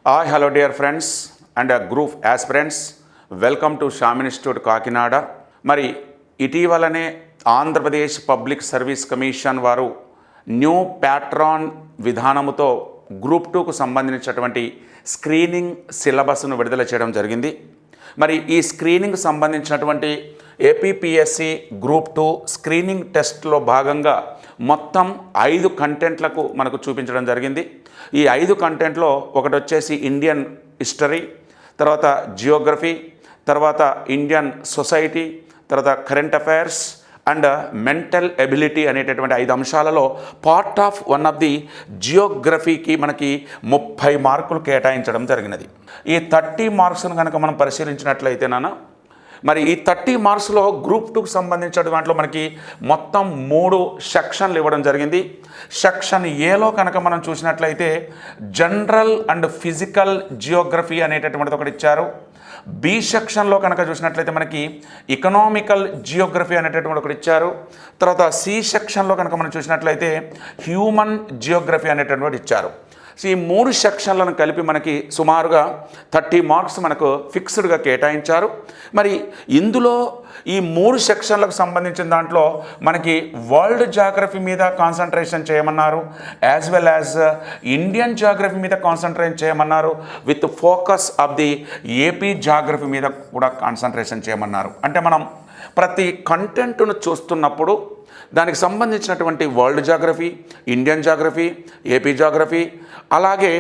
Hello dear friends and group aspirants. Welcome to Sam institute Kakinada. మరి ఇటీవలనే Andhra Pradesh public service commission వారు new pattern విధానముతో group 2కు సంబంధించినటువంటి screening సిలబస్ను విడుదల చేయడం జరిగింది. మరి ఈ స్క్రీనింగ్ సంబంధించినటువంటి ఏపీపీఎస్సి గ్రూప్ 2 స్క్రీనింగ్ టెస్ట్లో భాగంగా మొత్తం 5 కంటెంట్లకు మనకు చూపించడం జరిగింది. ఈ 5 కంటెంట్లో ఒకటి వచ్చేసి ఇండియన్ హిస్టరీ, తర్వాత జియోగ్రఫీ, తర్వాత ఇండియన్ సొసైటీ, తర్వాత current affairs and mental ability అనేటటువంటి 5 అంశాలలో part of one of the జియోగ్రఫీకి మనకి 30 మార్కులు కేటాయించడం జరిగినది. ఈ 30 మార్క్స్ను కనుక మనం పరిశీలించినట్లయితే మరి ఈ 30 మార్క్స్లో గ్రూప్ 2కు సంబంధించిన దాంట్లో మనకి మొత్తం 3 సెక్షన్లు ఇవ్వడం జరిగింది. సెక్షన్ ఏలో కనుక మనం చూసినట్లయితే జనరల్ అండ్ ఫిజికల్ జియోగ్రఫీ అనేటటువంటిది ఒకటి ఇచ్చారు. బి సెక్షన్లో కనుక చూసినట్లయితే మనకి ఎకనామికల్ జియోగ్రఫీ అనేటటువంటి ఒకటి ఇచ్చారు. తర్వాత సి సెక్షన్లో కనుక మనం చూసినట్లయితే హ్యూమన్ జియోగ్రఫీ అనేటటువంటి ఇచ్చారు. సో ఈ 3 సెక్షన్లను కలిపి మనకి సుమారుగా 30 మార్క్స్ మనకు ఫిక్స్డ్గా కేటాయించారు. మరి ఇందులో ఈ 3 సెక్షన్లకు సంబంధించిన దాంట్లో మనకి వరల్డ్ జాగ్రఫీ మీద కాన్సన్ట్రేషన్ చేయమన్నారు, as well as Indian geography మీద కాన్సన్ట్రేషన్ చేయమన్నారు, with focus of the AP geography మీద కూడా కాన్సన్ట్రేషన్ చేయమన్నారు. అంటే మనం ప్రతి కంటెంట్ను చూస్తున్నప్పుడు దానికి సంబంధించినటువంటి world geography, Indian geography, AP geography, అలాగే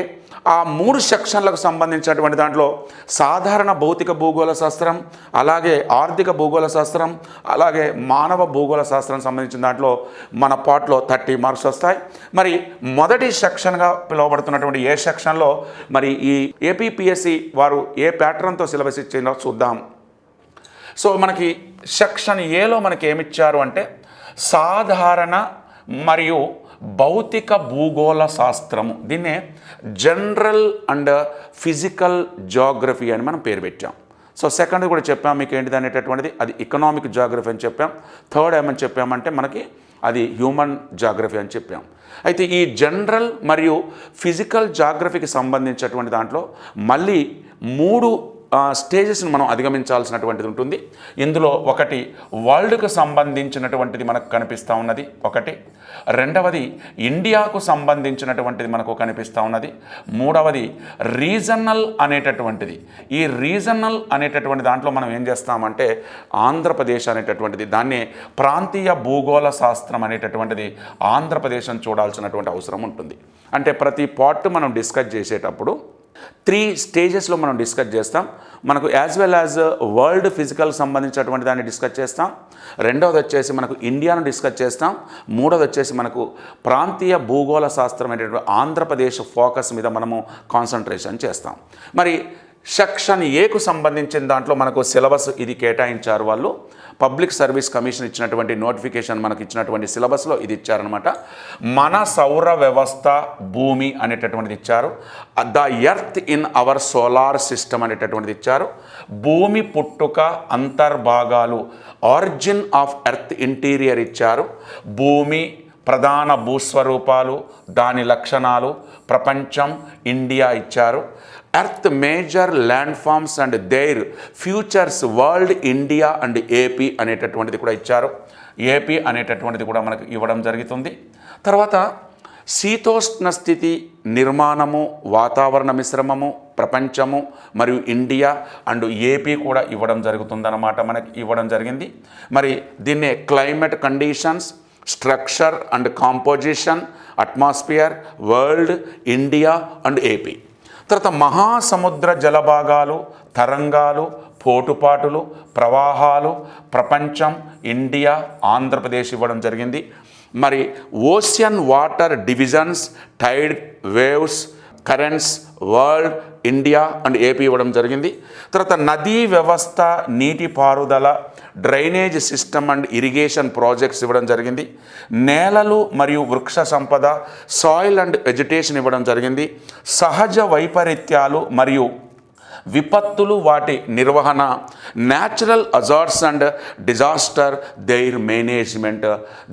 ఆ 3 సెక్షన్లకు సంబంధించినటువంటి దాంట్లో సాధారణ భౌతిక భూగోళ శాస్త్రం, అలాగే ఆర్థిక భూగోళ శాస్త్రం, అలాగే మానవ భూగోళ శాస్త్రం సంబంధించిన దాంట్లో మన పార్ట్లో 30 మార్క్స్ వస్తాయి. మరి మొదటి సెక్షన్గా పిలువబడుతున్నటువంటి ఏ సెక్షన్లో మరి ఈ ఏపీపీఎస్సి వారు ఏ ప్యాటర్న్తో సిలబస్ ఇచ్చిందో చూద్దాం. సో మనకి సెక్షన్ ఏలో మనకి ఏమిచ్చారు అంటే సాధారణ మరియు భౌతిక భూగోళ శాస్త్రము, దీన్నే జనరల్ అండ్ ఫిజికల్ జాగ్రఫీ అని మనం పేరు పెట్టాం. సో సెకండ్ కూడా చెప్పాం మీకు ఏంటిది అనేటటువంటిది, అది ఎకనామిక్ జాగ్రఫీ అని చెప్పాం. థర్డ్ ఏమని చెప్పామంటే మనకి అది హ్యూమన్ జాగ్రఫీ అని చెప్పాం. అయితే ఈ జనరల్ మరియు ఫిజికల్ జాగ్రఫీకి సంబంధించినటువంటి దాంట్లో మళ్ళీ 3 స్టేజెస్ని మనం అధిగమించాల్సినటువంటిది ఉంటుంది. ఇందులో ఒకటి వరల్డ్కు సంబంధించినటువంటిది మనకు కనిపిస్తూ ఉన్నది ఒకటి, రెండవది ఇండియాకు సంబంధించినటువంటిది మనకు కనిపిస్తూ ఉన్నది, మూడవది రీజనల్ అనేటటువంటిది. ఈ రీజనల్ అనేటటువంటి దాంట్లో మనం ఏం చేస్తామంటే ఆంధ్రప్రదేశ్ అనేటటువంటిది, దాన్నే ప్రాంతీయ భూగోళ శాస్త్రం అనేటటువంటిది ఆంధ్రప్రదేశ్ని చూడాల్సినటువంటి అవసరం ఉంటుంది. అంటే ప్రతి పార్ట్ మనం డిస్కస్ చేసేటప్పుడు 3 స్టేజెస్లో మనం డిస్కస్ చేస్తాం. మనకు as well as world physical సంబంధించినటువంటి దాన్ని డిస్కస్ చేస్తాం, రెండవది వచ్చేసి మనకు ఇండియాను డిస్కస్ చేస్తాం, మూడవది వచ్చేసి మనకు ప్రాంతీయ భూగోళ శాస్త్రం అనేటువంటి ఆంధ్రప్రదేశ్ ఫోకస్ మీద మనము కాన్సన్ట్రేషన్ చేస్తాం. మరి సెక్షన్ ఏకు సంబంధించిన దాంట్లో మనకు సిలబస్ ఇది కేటాయించారు వాళ్ళు. పబ్లిక్ సర్వీస్ కమిషన్ ఇచ్చినటువంటి నోటిఫికేషన్ మనకు ఇచ్చినటువంటి సిలబస్లో ఇది ఇచ్చారనమాట. మన సౌర వ్యవస్థ భూమి అనేటటువంటిది ఇచ్చారు. The earth in our solar system అనేటటువంటిది ఇచ్చారు. భూమి పుట్టుక అంతర్భాగాలు, ఆరిజిన్ ఆఫ్ ఎర్త్ ఇంటీరియర్ ఇచ్చారు. భూమి ప్రధాన భూస్వరూపాలు, దాని లక్షణాలు, ప్రపంచం, ఇండియా ఇచ్చారు. Earth major landforms and their futures, world, India and AP అనేటటువంటిది కూడా ఇచ్చారు. ఏపీ అనేటటువంటిది కూడా మనకు ఇవ్వడం జరుగుతుంది. తర్వాత శీతోష్ణ స్థితి, నిర్మాణము, వాతావరణ మిశ్రమము, ప్రపంచము మరియు ఇండియా అండ్ ఏపీ కూడా ఇవ్వడం జరుగుతుందన్నమాట, మనకి ఇవ్వడం జరిగింది. మరి దీన్నే climate conditions, structure and composition, atmosphere, world, India and AP. తర్వాత మహాసముద్ర జలభాగాలు, తరంగాలు, పోటుపాటులు, ప్రవాహాలు, ప్రపంచం, ఇండియా, ఆంధ్రప్రదేశ్ ఇవ్వడం జరిగింది. మరి ocean water divisions, tide, waves, currents, world, India and AP ఇవ్వడం జరిగింది. తర్వాత నదీ వ్యవస్థ, నీటిపారుదల, drainage system and irrigation projects ఇవ్వడం జరిగింది. నేలలు మరియు వృక్ష సంపద, సాయిల్ అండ్ వెజిటేషన్ ఇవ్వడం జరిగింది. సహజ వైపరీత్యాలు మరియు విపత్తులు వాటి నిర్వహణ, natural hazards and disaster their management.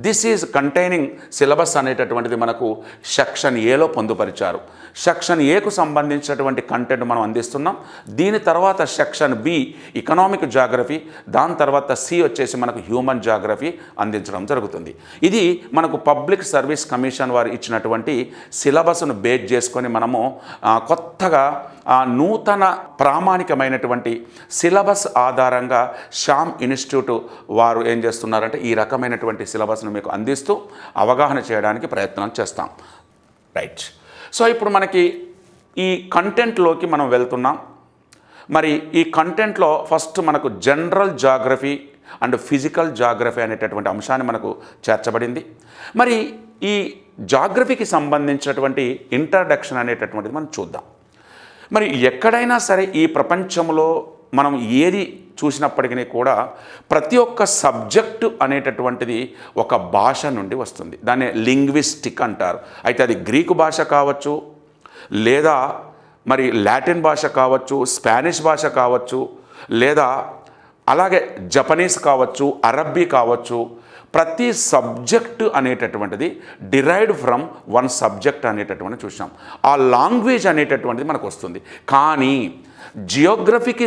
This is containing syllabus అనేటటువంటిది మనకు సెక్షన్ ఏలో పొందుపరిచారు. సెక్షన్ ఏకు సంబంధించినటువంటి కంటెంట్ మనం అందిస్తున్నాం. దీని తర్వాత సెక్షన్ బి ఎకనామిక్ జాగ్రఫీ, దాని తర్వాత సి వచ్చేసి మనకు హ్యూమన్ జాగ్రఫీ అందించడం జరుగుతుంది. ఇది మనకు పబ్లిక్ సర్వీస్ కమిషన్ వారు ఇచ్చినటువంటి సిలబస్ను బేస్ చేసుకొని మనము కొత్తగా నూతన ప్రామాణికమైనటువంటి సిలబస్ ఆధారంగా శ్యామ్ ఇన్స్టిట్యూట్ వారు ఏం చేస్తున్నారంటే ఈ రకమైనటువంటి సిలబస్ను మీకు అందిస్తూ అవగాహన చేయడానికి ప్రయత్నం చేస్తాం. రైట్. సో ఇప్పుడు మనకి ఈ కంటెంట్లోకి మనం వెళ్తున్నాం. మరి ఈ కంటెంట్లో ఫస్ట్ మనకు general geography and physical geography అనేటటువంటి అంశాన్ని మనకు చేర్చబడింది. మరి ఈ జాగ్రఫీకి సంబంధించినటువంటి ఇంట్రడక్షన్ అనేటటువంటిది మనం చూద్దాం. మరి ఎక్కడైనా సరే ఈ ప్రపంచంలో మనం ఏది చూసినప్పటికీ కూడా ప్రతి ఒక్క సబ్జెక్టు అనేటటువంటిది ఒక భాష నుండి వస్తుంది. దాన్ని లింగ్విస్టిక్ అంటారు. అయితే అది గ్రీకు భాష కావచ్చు, లేదా మరి లాటిన్ భాష కావచ్చు, స్పానిష్ భాష కావచ్చు, లేదా అలాగే జపనీస్ కావచ్చు, అరబ్బీ కావచ్చు. ప్రతి సబ్జెక్టు అనేటటువంటిది డిరైవ్డ్ ఫ్రమ్ వన్ సబ్జెక్ట్ అనేటటువంటిది చూసాం. ఆ లాంగ్వేజ్ అనేటటువంటిది మనకు వస్తుంది. కానీ జియోగ్రఫీకి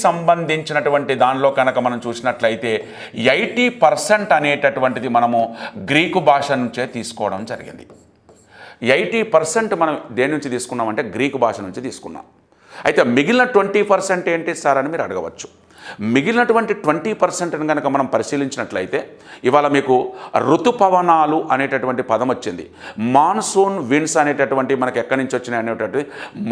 సంబంధించినటువంటి దానిలో కనుక మనం చూసినట్లయితే 80% అనేటటువంటిది మనము గ్రీకు భాష నుంచే తీసుకోవడం జరిగింది. 80% మనం దేని నుంచి తీసుకున్నామంటే గ్రీకు భాష నుంచి తీసుకున్నాం. అయితే మిగిలిన 20% ఏంటి సార్ అని మీరు అడగవచ్చు. మిగిలినటువంటి 20% కనుక మనం పరిశీలించినట్లయితే ఇవాళ మీకు ఋతుపవనాలు అనేటటువంటి పదం వచ్చింది. మాన్సూన్ విండ్స్ అనేటటువంటి మనకు ఎక్కడి నుంచి వచ్చినాయి అనేటటువంటి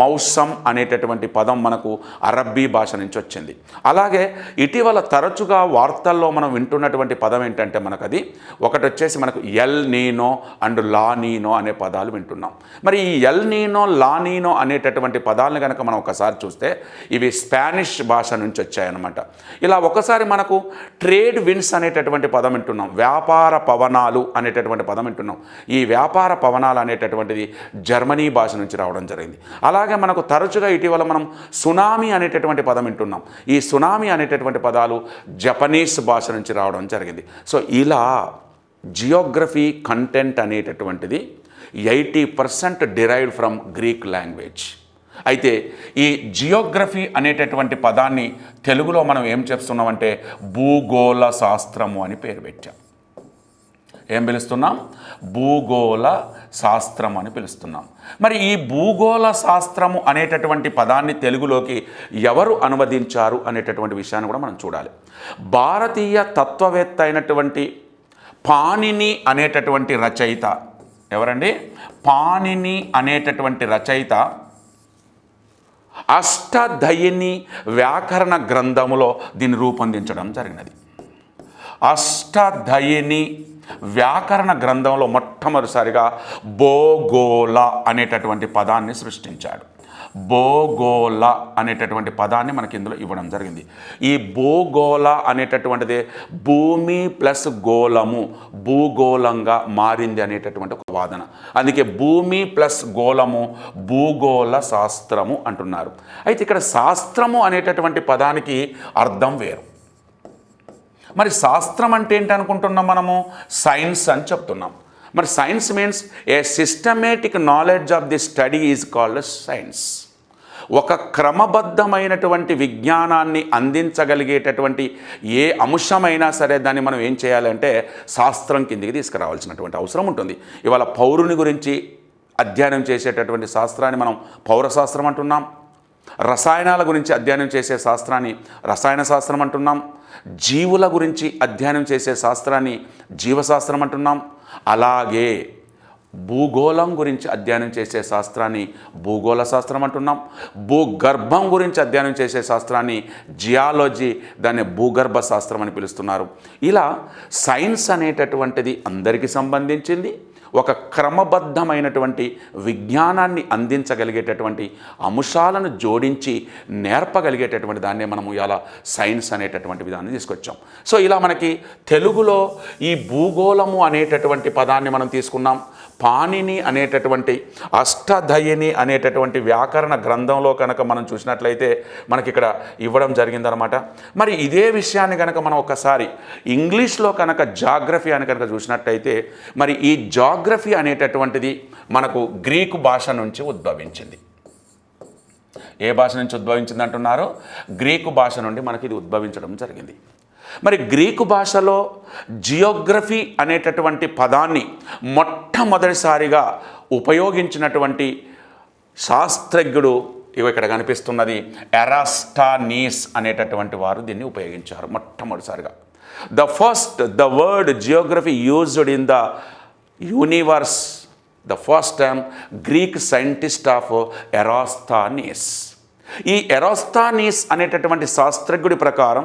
మౌసమ్ అనేటటువంటి పదం మనకు అరబ్బీ భాష నుంచి వచ్చింది. అలాగే ఇటీవల తరచుగా వార్తల్లో మనం వింటున్నటువంటి పదం ఏంటంటే మనకు అది ఒకటి వచ్చేసి మనకు ఎల్ నీనో అండ్ లా నీనో అనే పదాలు వింటున్నాం. మరి ఈ ఎల్ నీనో లా నీనో అనేటటువంటి పదాలను కనుక మనం ఒకసారి చూస్తే ఇవి స్పానిష్ భాష నుంచి వచ్చాయన్నమాట. ఇలా ఒకసారి మనకు ట్రేడ్ విండ్స్ అనేటటువంటి పదం వింటున్నాం, వ్యాపార పవనాలు అనేటటువంటి పదం వింటున్నాం. ఈ వ్యాపార పవనాలు అనేటటువంటిది జర్మనీ భాష నుంచి రావడం జరిగింది. అలాగే మనకు తరచుగా ఇటీవల మనం సునామీ అనేటటువంటి పదం వింటున్నాం. ఈ సునామీ అనేటటువంటి పదాలు జపనీస్ భాష నుంచి రావడం జరిగింది. సో ఇలా జియోగ్రఫీ కంటెంట్ అనేటటువంటిది 80% డిరైవ్డ్ ఫ్రమ్ గ్రీక్ లాంగ్వేజ్. అయితే ఈ జియోగ్రఫీ అనేటటువంటి పదాన్ని తెలుగులో మనం ఏం చెప్తున్నామంటే భూగోళ శాస్త్రము అని పేరు పెట్టాం. ఏం పిలుస్తున్నాం? భూగోళ శాస్త్రం అని పిలుస్తున్నాం. మరి ఈ భూగోళ శాస్త్రము అనేటటువంటి పదాన్ని తెలుగులోకి ఎవరు అనువదించారు అనేటటువంటి విషయాన్ని కూడా మనం చూడాలి. భారతీయ తత్వవేత్త అయినటువంటి పాణిని అనేటటువంటి రచయిత ఎవరండి? పాణిని అనేటటువంటి రచయిత అష్టాదయిని వ్యాకరణ గ్రంథములో దీన్ని రూపొందించడం జరిగినది. అష్టాదయిని వ్యాకరణ గ్రంథంలో మొట్టమొదటిసారిగా భూగోళ అనేటటువంటి పదాన్ని సృష్టించాడు. భూగోళ అనేటటువంటి పదాన్ని మనకి ఇందులో ఇవ్వడం జరిగింది. ఈ భూగోళ అనేటటువంటిది భూమి ప్లస్ గోళము, భూగోళంగా మారింది అనేటటువంటి ఒక వాదన. అందుకే భూమి ప్లస్ గోళము భూగోళ శాస్త్రము అంటున్నారు. అయితే ఇక్కడ శాస్త్రము అనేటటువంటి పదానికి అర్థం వేరు. మరి శాస్త్రం అంటే ఏంటి అనుకుంటున్నాం మనము? సైన్స్ అని చెప్తున్నాం. మరి science means A systematic knowledge of the study is called science. ఒక క్రమబద్ధమైనటువంటి విజ్ఞానాన్ని అందించగలిగేటటువంటి ఏ అంశమైనా సరే దాన్ని మనం ఏం చేయాలంటే శాస్త్రం కిందికి తీసుకురావాల్సినటువంటి అవసరం ఉంటుంది. ఇవాళ పౌరుని గురించి అధ్యయనం చేసేటటువంటి శాస్త్రాన్ని మనం పౌరశాస్త్రం అంటున్నాం. రసాయనాల గురించి అధ్యయనం చేసే శాస్త్రాన్ని రసాయన శాస్త్రం అంటున్నాం. జీవుల గురించి అధ్యయనం చేసే శాస్త్రాన్ని జీవశాస్త్రం అంటున్నాం. అలాగే భూగోళం గురించి అధ్యయనం చేసే శాస్త్రాన్ని భూగోళ శాస్త్రం అంటున్నాం. భూగర్భం గురించి అధ్యయనం చేసే శాస్త్రాన్ని జియాలజీ, దాన్ని భూగర్భ శాస్త్రం అని పిలుస్తున్నారు. ఇలా సైన్స్ అనేటటువంటిది అందరికీ సంబంధించింది. ఒక క్రమబద్ధమైనటువంటి విజ్ఞానాన్ని అందించగలిగేటటువంటి అంశాలను జోడించి నేర్పగలిగేటటువంటి దాన్నే మనము ఇలా సైన్స్ అనేటటువంటి విధాన్ని తీసుకొచ్చాం. సో ఇలా మనకి తెలుగులో ఈ భూగోళము అనేటటువంటి పదాన్ని మనం తీసుకున్నాం. పాణిని అనేటటువంటి అష్టదయిని అనేటటువంటి వ్యాకరణ గ్రంథంలో కనుక మనం చూసినట్లయితే మనకి ఇక్కడ ఇవ్వడం జరిగిందనమాట. మరి ఇదే విషయాన్ని కనుక మనం ఒకసారి ఇంగ్లీష్లో కనుక జాగ్రఫీ అని కనుక చూసినట్టయితే మరి ఈ జాగ్రఫీ అనేటటువంటిది మనకు గ్రీకు భాష నుంచి ఉద్భవించింది. ఏ భాష నుంచి ఉద్భవించింది అంటున్నారు? గ్రీకు భాష నుండి మనకి ఇది ఉద్భవించడం జరిగింది. మరి గ్రీకు భాషలో జియోగ్రఫీ అనేటటువంటి పదాన్ని మొట్టమొదటిసారిగా ఉపయోగించినటువంటి శాస్త్రజ్ఞుడు ఇక్కడ కనిపిస్తున్నది ఎరాస్టానీస్ అనేటటువంటి వారు దీన్ని ఉపయోగించారు మొట్టమొదటిసారిగా. The word Geography used in the universe, the first time Greek scientist of Eratosthenes. ఈ ఎరాస్తోనీస్ అనేటటువంటి శాస్త్రజ్ఞుడి ప్రకారం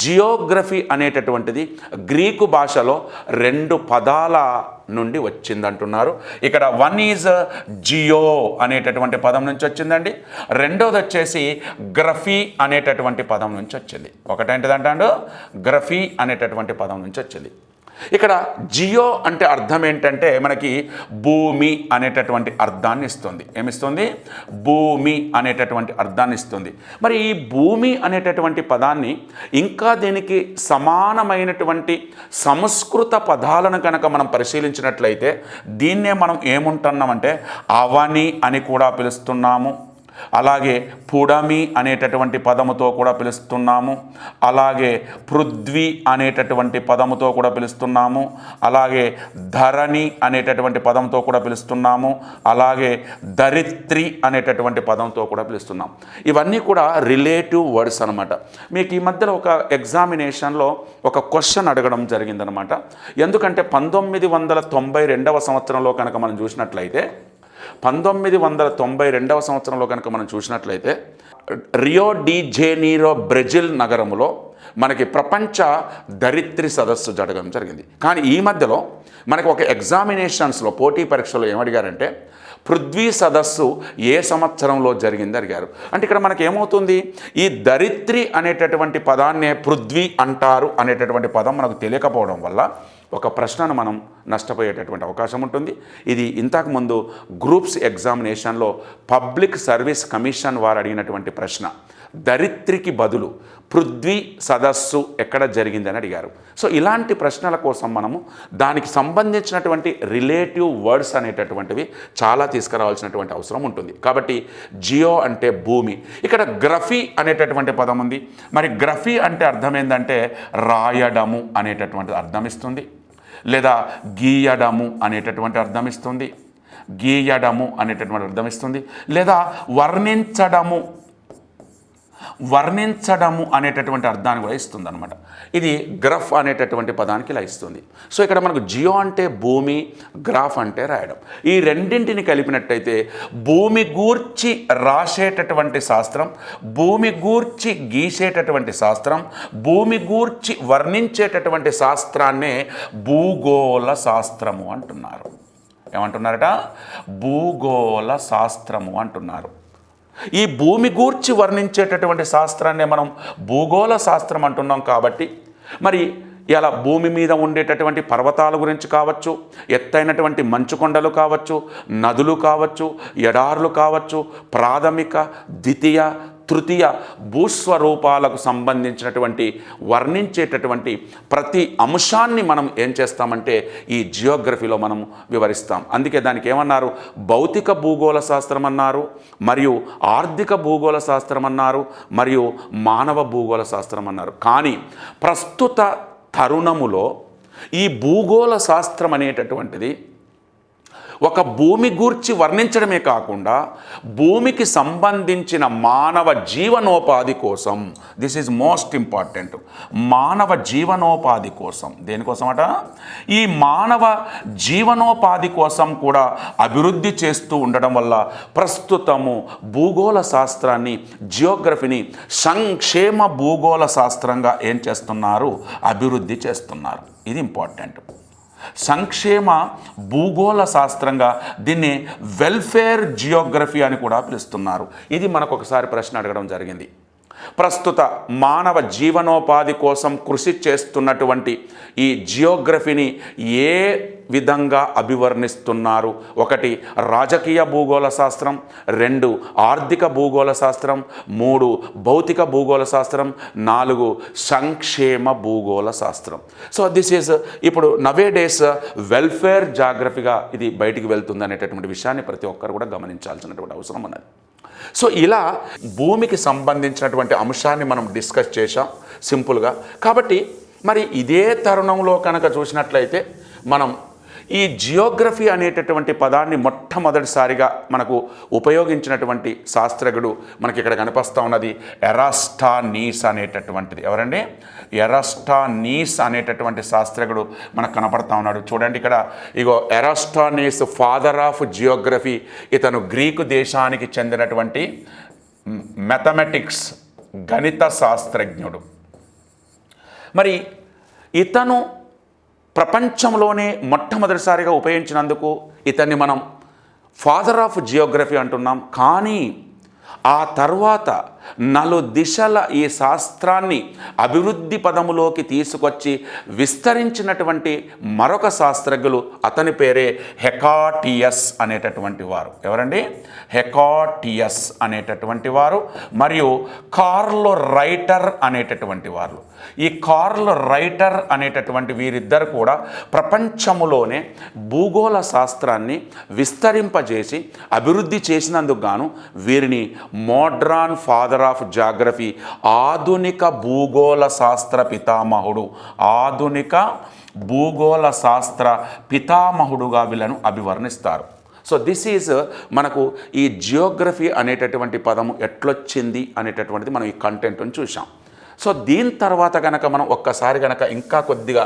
జియోగ్రఫీ అనేటటువంటిది గ్రీకు భాషలో 2 పదాల నుండి వచ్చిందంటున్నారు. ఇక్కడ వన్ ఈజ్ జియో అనేటటువంటి పదం నుంచి వచ్చిందండి, రెండోది వచ్చేసి గ్రఫీ అనేటటువంటి పదం నుంచి వచ్చింది. ఒకటేంటిదంటాడు? గ్రఫీ అనేటటువంటి పదం నుంచి వచ్చింది. ఇక్కడ జియో అంటే అర్థం ఏంటంటే మనకి భూమి అనేటటువంటి అర్థాన్ని ఇస్తుంది. ఏమిస్తుంది? భూమి అనేటటువంటి అర్థాన్ని ఇస్తుంది. మరి ఈ భూమి అనేటటువంటి పదాన్ని ఇంకా దీనికి సమానమైనటువంటి సంస్కృత పదాలను కనుక మనం పరిశీలించినట్లయితే దీన్నే మనం ఏముంటున్నామంటే అవని అని కూడా పిలుస్తున్నాము, అలాగే పుడమి అనేటటువంటి పదముతో కూడా పిలుస్తున్నాము, అలాగే పృథ్వీ అనేటటువంటి పదముతో కూడా పిలుస్తున్నాము, అలాగే ధరణి అనేటటువంటి పదంతో కూడా పిలుస్తున్నాము, అలాగే ధరిత్రి అనేటటువంటి పదంతో కూడా పిలుస్తున్నాం. ఇవన్నీ కూడా రిలేటివ్ వర్డ్స్ అనమాట. మీకు ఈ మధ్యలో ఒక ఎగ్జామినేషన్లో ఒక క్వశ్చన్ అడగడం జరిగిందనమాట. ఎందుకంటే 1992 సంవత్సరంలో కనుక మనం చూసినట్లయితే 1992 సంవత్సరంలో కనుక మనం చూసినట్లయితే రియో డి జెనీరో బ్రెజిల్ నగరంలో మనకి ప్రపంచ ధరిత్రి సదస్సు జరగడం జరిగింది. కానీ ఈ మధ్యలో మనకు ఒక ఎగ్జామినేషన్స్లో పోటీ పరీక్షలో ఏమడిగారంటే పృథ్వీ సదస్సు ఏ సంవత్సరంలో జరిగింది అడిగారు. అంటే ఇక్కడ మనకి ఏమవుతుంది? ఈ ధరిత్రి అనేటటువంటి పదాన్నే పృథ్వీ అంటారు అనేటటువంటి పదం మనకు తెలియకపోవడం వల్ల ఒక ప్రశ్నను మనం నష్టపోయేటటువంటి అవకాశం ఉంటుంది. ఇది ఇంతకుముందు గ్రూప్స్ ఎగ్జామినేషన్లో పబ్లిక్ సర్వీస్ కమిషన్ వారు అడిగినటువంటి ప్రశ్న. ధరిత్రికి బదులు పృథ్వీ సదస్సు ఎక్కడ జరిగిందని అడిగారు. సో ఇలాంటి ప్రశ్నల కోసం మనము దానికి సంబంధించినటువంటి రిలేటివ్ వర్డ్స్ అనేటటువంటివి చాలా తీసుకురావాల్సినటువంటి అవసరం ఉంటుంది. కాబట్టి జియో అంటే భూమి. ఇక్కడ గ్రఫీ అనేటటువంటి పదం ఉంది. మరి గ్రఫీ అంటే అర్థం ఏంటంటే రాయడము అనేటటువంటి అర్థం ఇస్తుంది, లేదా గీయడము అనేటటువంటి అర్థం ఇస్తుంది, గీయడము అనేటటువంటి అర్థం ఇస్తుంది, లేదా వర్ణించడము అనేటటువంటి అర్థాన్ని కూడా ఇస్తుంది అనమాట. ఇది గ్రఫ్ అనేటటువంటి పదానికి ఇలా ఇస్తుంది. సో ఇక్కడ మనకు జియో అంటే భూమి, గ్రాఫ్ అంటే రాయడం. ఈ రెండింటిని కలిపినట్టయితే భూమి గూర్చి రాసేటటువంటి శాస్త్రం, భూమి గూర్చి గీసేటటువంటి శాస్త్రం, భూమి గూర్చి వర్ణించేటటువంటి శాస్త్రాన్నే భూగోళ శాస్త్రము అంటున్నారు. ఏమంటున్నారట? భూగోళ శాస్త్రము అంటున్నారు. ఈ భూమి గూర్చి వర్ణించేటటువంటి శాస్త్రాన్ని మనం భూగోళ శాస్త్రం అంటున్నాం. కాబట్టి మరి ఇలా భూమి మీద ఉండేటటువంటి పర్వతాల గురించి కావచ్చు, ఎత్తైనటువంటి మంచుకొండలు కావచ్చు, నదులు కావచ్చు, ఎడారులు కావచ్చు, ప్రాథమిక, ద్వితీయ, తృతీయ భూస్వరూపాలకు సంబంధించినటువంటి వర్ణించేటటువంటి ప్రతి అంశాన్ని మనం ఏం చేస్తామంటే ఈ జియోగ్రఫీలో మనం వివరిస్తాం. అందుకే దానికి ఏమన్నారు? భౌతిక భూగోళ శాస్త్రం అన్నారు, మరియు ఆర్థిక భూగోళ శాస్త్రం అన్నారు, మరియు మానవ భూగోళ శాస్త్రం అన్నారు. కానీ ప్రస్తుత తరుణములో ఈ భూగోళ శాస్త్రం అనేటటువంటిది ఒక భూమి గూర్చి వర్ణించడమే కాకుండా భూమికి సంబంధించిన మానవ జీవనోపాధి కోసం, దిస్ ఈజ్ మోస్ట్ ఇంపార్టెంట్, మానవ జీవనోపాధి కోసం, దేనికోసమట? ఈ మానవ జీవనోపాధి కోసం కూడా అభివృద్ధి చేస్తూ ఉండడం వల్ల ప్రస్తుతము భూగోళ శాస్త్రాన్ని, జియోగ్రఫీని సంక్షేమ భూగోళ శాస్త్రంగా ఏం చేస్తున్నారు? అభివృద్ధి చేస్తున్నారు. ఇది ఇంపార్టెంట్. సంక్షేమ భూగోళ శాస్త్రంగా దీన్ని వెల్ఫేర్ జియోగ్రఫీ అని కూడా పిలుస్తున్నారు. ఇది మనకు ఒకసారి ప్రశ్న అడగడం జరిగింది. ప్రస్తుత మానవ జీవనోపాధి కోసం కృషి చేస్తున్నటువంటి ఈ జియోగ్రఫీని ఏ విధంగా అభివర్ణిస్తున్నారు? 1 రాజకీయ భూగోళ శాస్త్రం, 2 ఆర్థిక భూగోళ శాస్త్రం, 3 భౌతిక భూగోళ శాస్త్రం, 4 సంక్షేమ భూగోళ శాస్త్రం. సో దిస్ ఈజ్ ఇప్పుడు నవే డేస్ వెల్ఫేర్ జాగ్రఫీగా ఇది బయటికి వెళ్తుంది అనేటటువంటి విషయాన్ని ప్రతి ఒక్కరు కూడా గమనించాల్సినటువంటి అవసరం ఉన్నది. సో ఇలా భూమికి సంబంధించినటువంటి అంశాన్ని మనం డిస్కస్ చేశాం సింపుల్గా. కాబట్టి మరి ఇదే తరుణంలో కనుక చూసినట్లయితే మనం ఈ జియోగ్రఫీ అనేటటువంటి పదాన్ని మొట్టమొదటిసారిగా మనకు ఉపయోగించినటువంటి శాస్త్రజ్ఞుడు మనకి ఇక్కడ కనిపిస్తూ ఉన్నది ఎరాస్టానీస్ అనేటటువంటిది. ఎవరండి? ఎరాస్టానీస్ అనేటటువంటి శాస్త్రజ్ఞుడు మనకు కనపడతా ఉన్నాడు. చూడండి ఇక్కడ ఇగో ఎరాస్టానీస్, ఫాదర్ ఆఫ్ జియోగ్రఫీ. ఇతను గ్రీకు దేశానికి చెందినటువంటి మ్యాథమెటిక్స్ గణిత శాస్త్రజ్ఞుడు. మరి ఇతను ప్రపంచంలోనే మొట్టమొదటిసారిగా ఉపయోగించినందుకు ఇతన్ని మనం ఫాదర్ ఆఫ్ జియోగ్రఫీ అంటున్నాం. కానీ ఆ తర్వాత నలుదిశల ఈ శాస్త్రాన్ని అభివృద్ధి పదములోకి తీసుకొచ్చి విస్తరించినటువంటి మరొక శాస్త్రజ్ఞులు, అతని పేరే హెకాటియస్ అనేటటువంటి వారు. ఎవరండి? హెకాటియస్ అనేటటువంటి వారు మరియు కార్ల్ రైటర్ అనేటటువంటి వారు. ఈ కార్ల్ రైటర్ అనేటటువంటి వీరిద్దరు కూడా ప్రపంచములోనే భూగోళ శాస్త్రాన్ని విస్తరింపజేసి అభివృద్ధి చేసినందుకు గాను వీరిని మోడ్రన్ ఫాదర్ ఆఫ్ జాగ్రఫీ, ఆధునిక భూగోళ శాస్త్ర పితామహుడు, ఆధునిక భూగోళ శాస్త్ర పితామహుడుగా వీళ్ళను అభివర్ణిస్తారు. సో దిస్ ఈజ్ మనకు ఈ జియోగ్రఫీ అనేటటువంటి పదము ఎట్లొచ్చింది అనేటటువంటిది మనం ఈ కంటెంట్ని చూసాం. సో దీని తర్వాత గనక మనం ఒక్కసారి గనక ఇంకా కొద్దిగా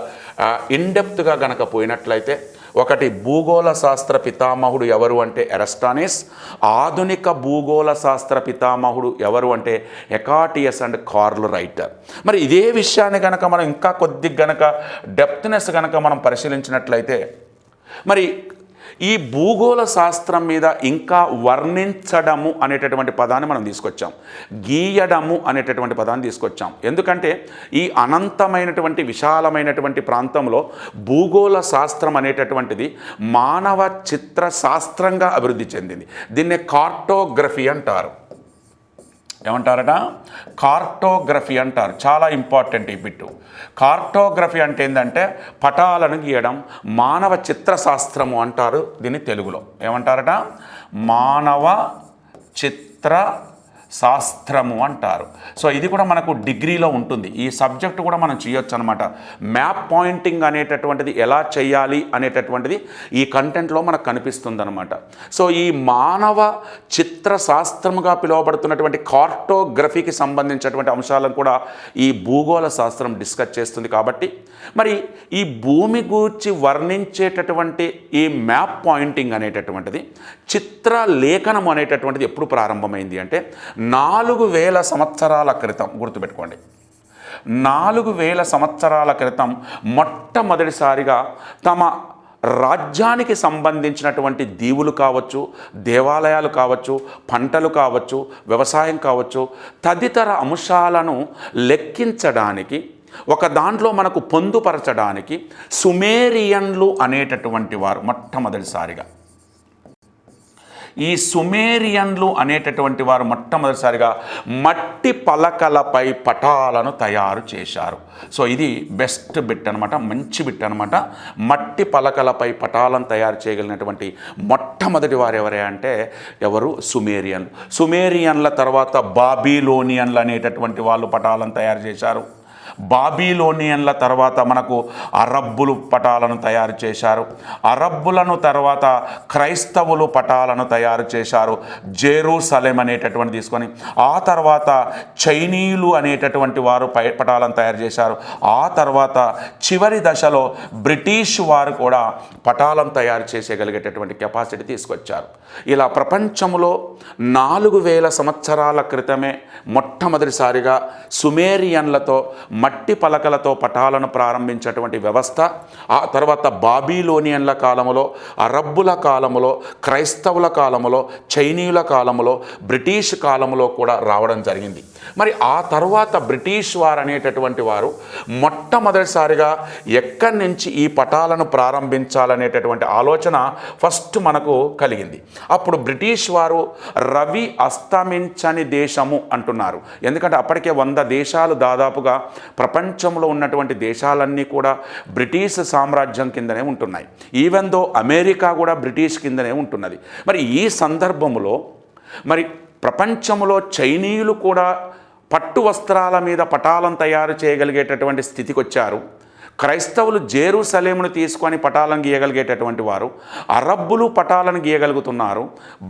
ఇన్డెప్త్గా గనక పోయినట్లయితే, 1 భూగోళ శాస్త్ర పితామహుడు ఎవరు అంటే ఎరాస్టానీస్, ఆధునిక భూగోళ శాస్త్ర పితామహుడు ఎవరు అంటే హెకాటియస్ అండ్ కార్ల్ రైటర్. మరి ఇదే విషయాన్ని గనక మనం ఇంకా కొద్దిగా గనక డెప్త్నెస్ గనక మనం పరిశీలించినట్లయితే, మరి ఈ భూగోళ శాస్త్రం మీద ఇంకా వర్ణించడము అనేటటువంటి పదాన్ని మనం తీసుకొచ్చాం, గీయడము అనేటటువంటి పదాన్ని తీసుకొచ్చాం. ఎందుకంటే ఈ అనంతమైనటువంటి విశాలమైనటువంటి ప్రాంతంలో భూగోళ శాస్త్రం అనేటటువంటిది మానవ చిత్ర శాస్త్రంగా అభివృద్ధి చెందింది. దీన్నే కార్టోగ్రఫీ అంటారు. ఏమంటారట? కార్టోగ్రఫీ అంటారు. చాలా ఇంపార్టెంట్ ఈ బిట్టు. కార్టోగ్రఫీ అంటే ఏంటంటే పటాలను గీయడం, మానవ చిత్రశాస్త్రము అంటారు దీన్ని తెలుగులో. ఏమంటారట? మానవ చిత్ర శాస్త్రము అంటారు. సో ఇది కూడా మనకు డిగ్రీలో ఉంటుంది. ఈ సబ్జెక్టు కూడా మనం చేయొచ్చు అనమాట. మ్యాప్ పాయింటింగ్ అనేటటువంటిది ఎలా చేయాలి అనేటటువంటిది ఈ కంటెంట్లో మనకు కనిపిస్తుంది అనమాట. సో ఈ మానవ చిత్ర శాస్త్రముగా పిలువబడుతున్నటువంటి కార్టోగ్రఫీకి సంబంధించినటువంటి అంశాలను కూడా ఈ భూగోళ శాస్త్రం డిస్కస్ చేస్తుంది. కాబట్టి మరి ఈ భూమి గూర్చి వర్ణించేటటువంటి ఈ మ్యాప్ పాయింటింగ్ అనేటటువంటిది, చిత్ర లేఖనం అనేటటువంటిది ఎప్పుడు ప్రారంభమైంది అంటే 4000 సంవత్సరాల క్రితం. గుర్తుపెట్టుకోండి, 4000 సంవత్సరాల క్రితం మొట్టమొదటిసారిగా తమ రాజ్యానికి సంబంధించినటువంటి దీవులు కావచ్చు, దేవాలయాలు కావచ్చు, పంటలు కావచ్చు, వ్యవసాయం కావచ్చు, తదితర అంశాలను లెక్కించడానికి, ఒక దాంట్లో మనకు పొందుపరచడానికి సుమేరియన్లు అనేటటువంటి వారు మొట్టమొదటిసారిగా, ఈ సుమేరియన్లు అనేటటువంటి వారు మొట్టమొదటిసారిగా మట్టి పలకలపై పటాలను తయారు చేశారు. సో ఇది బెస్ట్ బిట్ అనమాట, మంచి బిట్ అనమాట. మట్టి పలకలపై పటాలను తయారు చేయగలిగినటువంటి మొట్టమొదటి వారు ఎవరే అంటే ఎవరు? సుమేరియన్లు. సుమేరియన్ల తర్వాత బాబిలోనియన్లు అనేటటువంటి వాళ్ళు పటాలను తయారు చేశారు. బాబిలోనియన్ల తర్వాత మనకు అరబ్బులు పటాలను తయారు చేశారు. అరబ్బులను తర్వాత క్రైస్తవులు పటాలను తయారు చేశారు, జెరూసలేం అనేటటువంటి తీసుకొని. ఆ తర్వాత చైనీయులు అనేటటువంటి వారు పటాలను తయారు చేశారు. ఆ తర్వాత చివరి దశలో బ్రిటిష్ వారు కూడా పటాలను తయారు చేసేయగలిగేటటువంటి కెపాసిటీ తీసుకొచ్చారు. ఇలా ప్రపంచంలో 4000 సంవత్సరాల క్రితమే మొట్టమొదటిసారిగా సుమేరియన్లతో మట్టి పలకలతో పటాలను ప్రారంభించేటువంటి వ్యవస్థ, ఆ తర్వాత బాబిలోనియన్ల కాలములో, అరబ్బుల కాలములో, క్రైస్తవుల కాలములో, చైనీయుల కాలములో, బ్రిటిష్ కాలములో కూడా రావడం జరిగింది. మరి ఆ తర్వాత బ్రిటిష్ వారు అనేటటువంటి వారు మొట్టమొదటిసారిగా ఎక్కడి నుంచి ఈ పటాలను ప్రారంభించాలనేటటువంటి ఆలోచన ఫస్ట్ మనకు కలిగింది. అప్పుడు బ్రిటిష్ వారు రవి అస్తమించని దేశము అంటున్నారు. ఎందుకంటే అప్పటికే 100 దేశాలు దాదాపుగా ప్రపంచంలో ఉన్నటువంటి దేశాలన్నీ కూడా బ్రిటిష్ సామ్రాజ్యం కిందనే ఉంటున్నాయి. ఈవెన్ దో అమెరికా కూడా బ్రిటిష్ కిందనే ఉంటున్నది. మరి ఈ సందర్భంలో మరి ప్రపంచంలో చైనీయులు కూడా పట్టు వస్త్రాల మీద పటాలను తయారు చేయగలిగేటటువంటి స్థితికి వచ్చారు. క్రైస్తవులు జెరూసలేమును తీసుకొని పటాలను గీయగలిగేటటువంటి వారు, అరబ్బులు పటాలను గీయగలుగుతున్నారు,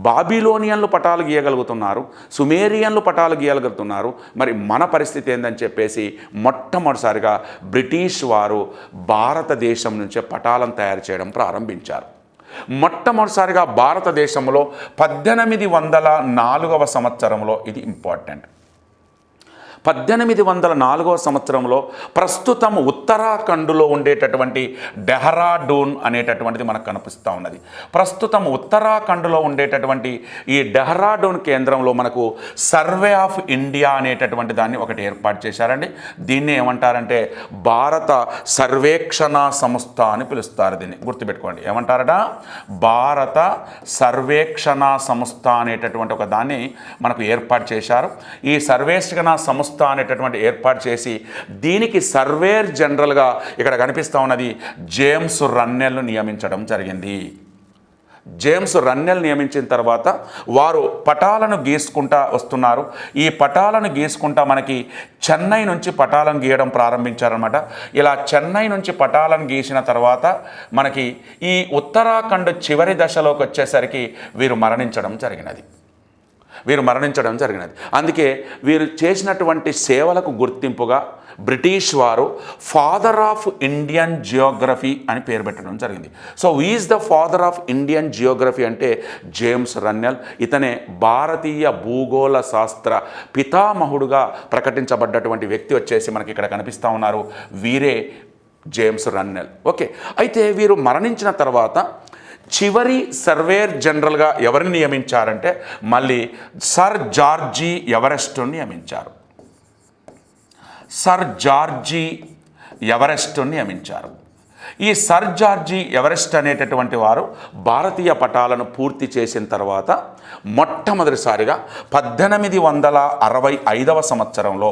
బాబిలోనియన్లు పటాలు గీయగలుగుతున్నారు, సుమేరియన్లు పటాలు గీయగలుగుతున్నారు. మరి మన పరిస్థితి ఏందని చెప్పేసి మొట్టమొదటిసారిగా బ్రిటిష్ వారు భారతదేశం నుంచే పటాలను తయారు చేయడం ప్రారంభించారు. మొట్టమొదటిసారిగా భారతదేశంలో 1804వ సంవత్సరంలో, ఇది ఇంపార్టెంట్, 1804వ సంవత్సరంలో ప్రస్తుతం ఉత్తరాఖండ్లో ఉండేటటువంటి డెహ్రాడూన్ అనేటటువంటిది మనకు కనిపిస్తూ ఉన్నది. ప్రస్తుతం ఉత్తరాఖండ్లో ఉండేటటువంటి ఈ డెహ్రాడూన్ కేంద్రంలో మనకు సర్వే ఆఫ్ ఇండియా అనేటటువంటి దాన్ని ఒకటి ఏర్పాటు చేశారండి. దీన్ని ఏమంటారంటే భారత సర్వేక్షణ సంస్థ అని పిలుస్తారు. దీన్ని గుర్తుపెట్టుకోండి, ఏమంటారట, భారత సర్వేక్షణ సంస్థ అనేటటువంటి ఒక దాన్ని మనకు ఏర్పాటు చేశారు. ఈ సర్వేక్షణ సంస్థ అనేటటువంటి ఏర్పాటు చేసి దీనికి సర్వేర్ జనరల్గా ఇక్కడ కనిపిస్తూ ఉన్నది జేమ్స్ రన్నెల్ను నియమించడం జరిగింది. జేమ్స్ రన్నెల్ నియమించిన తర్వాత వారు పటాలను గీసుకుంటా వస్తున్నారు. ఈ పటాలను గీసుకుంటా మనకి చెన్నై నుంచి పటాలను గీయడం ప్రారంభించారనమాట. ఇలా చెన్నై నుంచి పటాలను గీసిన తర్వాత మనకి ఈ ఉత్తరాఖండ్ చివరి దశలోకి వచ్చేసరికి వీరు మరణించడం జరిగినది. అందుకే వీరు చేసినటువంటి సేవలకు గుర్తింపుగా బ్రిటిష్ వారు ఫాదర్ ఆఫ్ ఇండియన్ జియోగ్రఫీ అని పేరు పెట్టడం జరిగింది. So is the father of Indian Geography అంటే జేమ్స్ రన్నెల్. ఇతనే భారతీయ భూగోళ శాస్త్ర పితామహుడుగా ప్రకటించబడ్డటువంటి వ్యక్తి వచ్చేసి మనకి ఇక్కడ కనిపిస్తూ ఉన్నారు. వీరే జేమ్స్ రన్నెల్. ఓకే, అయితే వీరు మరణించిన తర్వాత చివరి సర్వేర్ జనరల్గా ఎవరిని నియమించారంటే మళ్ళీ సర్ జార్జి ఎవరెస్ట్ను నియమించారు. ఈ సర్ జార్జి ఎవరెస్ట్ అనేటటువంటి వారు భారతీయ పటాలను పూర్తి చేసిన తర్వాత మొట్టమొదటిసారిగా 1865వ సంవత్సరంలో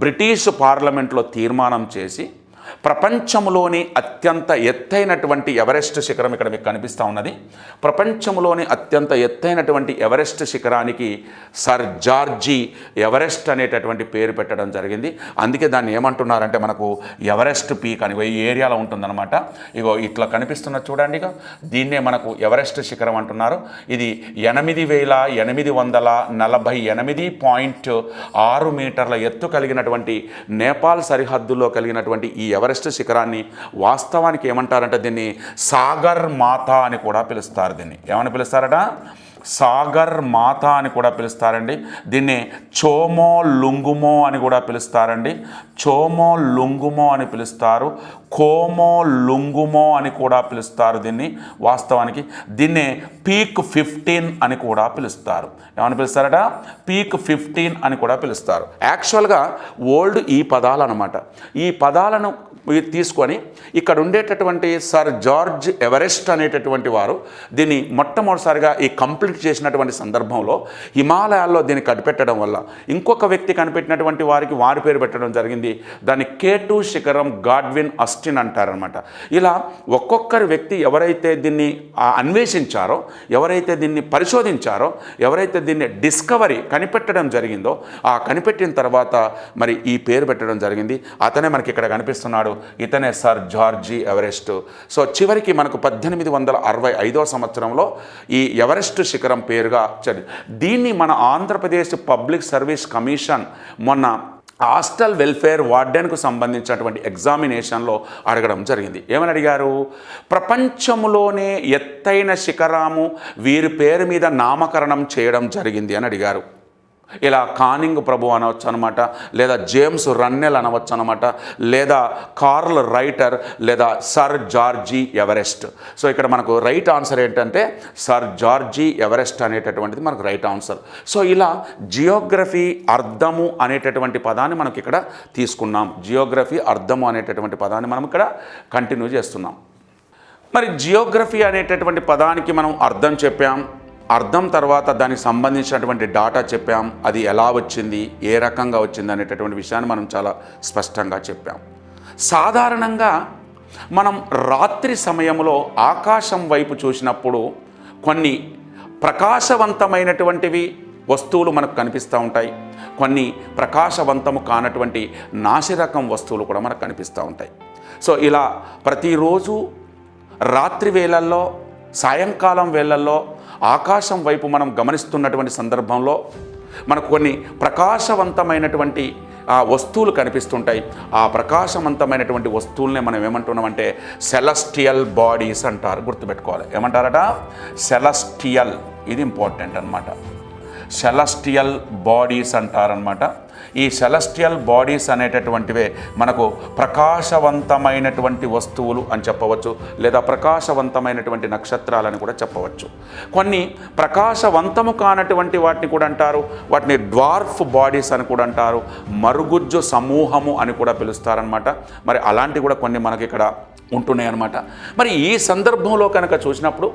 బ్రిటిష్ పార్లమెంట్లో తీర్మానం చేసి ప్రపంచంలోని అత్యంత ఎత్తైనటువంటి ఎవరెస్ట్ శిఖరం ఇక్కడ మీకు కనిపిస్తూ ఉన్నది. ప్రపంచంలోని అత్యంత ఎత్తైనటువంటి ఎవరెస్ట్ శిఖరానికి సర్ జార్జి ఎవరెస్ట్ అనేటటువంటి పేరు పెట్టడం జరిగింది. అందుకే దాన్ని ఏమంటున్నారంటే మనకు ఎవరెస్ట్ పీక్ అని ఈ ఏరియాలో ఉంటుందన్నమాట. ఇగో ఇట్లా కనిపిస్తున్న చూడండి, ఇక దీన్నే మనకు ఎవరెస్ట్ శిఖరం అంటున్నారు. ఇది 8848.6 మీటర్ల ఎత్తు కలిగినటువంటి నేపాల్ సరిహద్దులో కలిగినటువంటి ఈ ఎవరెస్ట్ శిఖరాన్ని వాస్తవానికి ఏమంటారంటే దీన్ని సాగర్ మాతా అని కూడా పిలుస్తారు. దీన్ని ఏమని పిలుస్తారట, సాగర్ మాత అని కూడా పిలుస్తారండి. దీన్ని చోమో లుంగుమో అని కూడా పిలుస్తారండి. చోమో లుంగుమో అని పిలుస్తారు, కోమో లుంగుమో అని కూడా పిలుస్తారు. దీన్ని వాస్తవానికి దీన్నే పీక్ 15 అని కూడా పిలుస్తారు. ఏమని పిలుస్తారట, పీక్ 15 అని కూడా పిలుస్తారు. యాక్చువల్గా ఓల్డ్ ఈ పదాలు అనమాట. ఈ పదాలను తీసుకొని ఇక్కడ ఉండేటటువంటి సర్ జార్జ్ ఎవరెస్ట్ అనేటటువంటి వారు దీన్ని మొట్టమొదటిసారిగా ఈ కంప్లీట్ చేసినటువంటి సందర్భంలో హిమాలయాల్లో దీన్ని కనిపెట్టడం వల్ల ఇంకొక వ్యక్తి కనిపెట్టినటువంటి వారికి వారి పేరు పెట్టడం జరిగింది. దాన్ని K2 శిఖరం గాడ్విన్ అస్టిన్ అంటారనమాట. ఇలా ఒక్కొక్కరి వ్యక్తి ఎవరైతే దీన్ని అన్వేషించారో, ఎవరైతే దీన్ని పరిశోధించారో, ఎవరైతే దీన్ని కనిపెట్టడం జరిగిందో, ఆ కనిపెట్టిన తర్వాత మరి ఈ పేరు పెట్టడం జరిగింది. అతనే మనకి ఇక్కడ కనిపిస్తున్నాడు, ఇతనే సర్ జార్జి ఎవరెస్ట్. సో చివరికి మనకు 1865వ సంవత్సరంలో ఈ ఎవరెస్ట్ శిఖరం పేరుగా దీన్ని మన ఆంధ్రప్రదేశ్ పబ్లిక్ సర్వీస్ కమిషన్ మొన్న హాస్టల్ వెల్ఫేర్ వార్డెన్కు సంబంధించినటువంటి ఎగ్జామినేషన్లో అడగడం జరిగింది. ఏమని అడిగారు, ప్రపంచంలోనే ఎత్తైన శిఖరము వీరి పేరు మీద నామకరణం చేయడం జరిగింది అని అడిగారు. ఇలా కానింగ్ ప్రభు అనవచ్చు అనమాట, లేదా జేమ్స్ రన్నెల్ అనవచ్చు అనమాట, లేదా కార్ల్ రైటర్, లేదా సర్ జార్జీ ఎవరెస్ట్. సో ఇక్కడ మనకు రైట్ ఆన్సర్ ఏంటంటే సర్ జార్జీ ఎవరెస్ట్ అనేటటువంటిది మనకు రైట్ ఆన్సర్. సో ఇలా జియోగ్రఫీ అర్థము అనేటటువంటి పదాన్ని మనకి ఇక్కడ తీసుకున్నాం. జియోగ్రఫీ అర్థము అనేటటువంటి పదాన్ని మనం ఇక్కడ కంటిన్యూ చేస్తున్నాం. మరి జియోగ్రఫీ అనేటటువంటి పదానికి మనం అర్థం చెప్పాం. అర్థం తర్వాత దానికి సంబంధించినటువంటి డాటా చెప్పాం, అది ఎలా వచ్చింది, ఏ రకంగా వచ్చింది అనేటటువంటి విషయాన్ని మనం చాలా స్పష్టంగా చెప్పాం. సాధారణంగా మనం రాత్రి సమయంలో ఆకాశం వైపు చూసినప్పుడు కొన్ని ప్రకాశవంతమైనటువంటివి వస్తువులు మనకు కనిపిస్తూ ఉంటాయి, కొన్ని ప్రకాశవంతము కానటువంటి నాసిరకం వస్తువులు కూడా మనకు కనిపిస్తూ ఉంటాయి. సో ఇలా ప్రతిరోజు రాత్రి వేళల్లో, సాయంకాలం వేళల్లో ఆకాశం వైపు మనం గమనిస్తున్నటువంటి సందర్భంలో మనకు కొన్ని ప్రకాశవంతమైనటువంటి వస్తువులు కనిపిస్తుంటాయి. ఆ ప్రకాశవంతమైనటువంటి వస్తువులనే మనం ఏమంటున్నామంటే సెలస్టియల్ బాడీస్ అంటారు. గుర్తుపెట్టుకోవాలి, ఏమంటారట? సెలస్టియల్. ఇది ఇంపార్టెంట్ అనమాట. సెలస్టియల్ బాడీస్ అంటారనమాట. ఈ సెలస్టియల్ బాడీస్ అనేటటువంటివే మనకు ప్రకాశవంతమైనటువంటి వస్తువులు అని చెప్పవచ్చు, లేదా ప్రకాశవంతమైనటువంటి నక్షత్రాలని కూడా చెప్పవచ్చు. కొన్ని ప్రకాశవంతము కానటువంటి వాటిని కూడా అంటారు, వాటిని డ్వార్ఫ్ బాడీస్ అని కూడా అంటారు, మరుగుజ్జు సమూహము అని కూడా పిలుస్తారనమాట. మరి అలాంటివి కూడా కొన్ని మనకి ఇక్కడ ఉంటున్నాయి అన్నమాట. మరి ఈ సందర్భంలో కనుక చూసినప్పుడు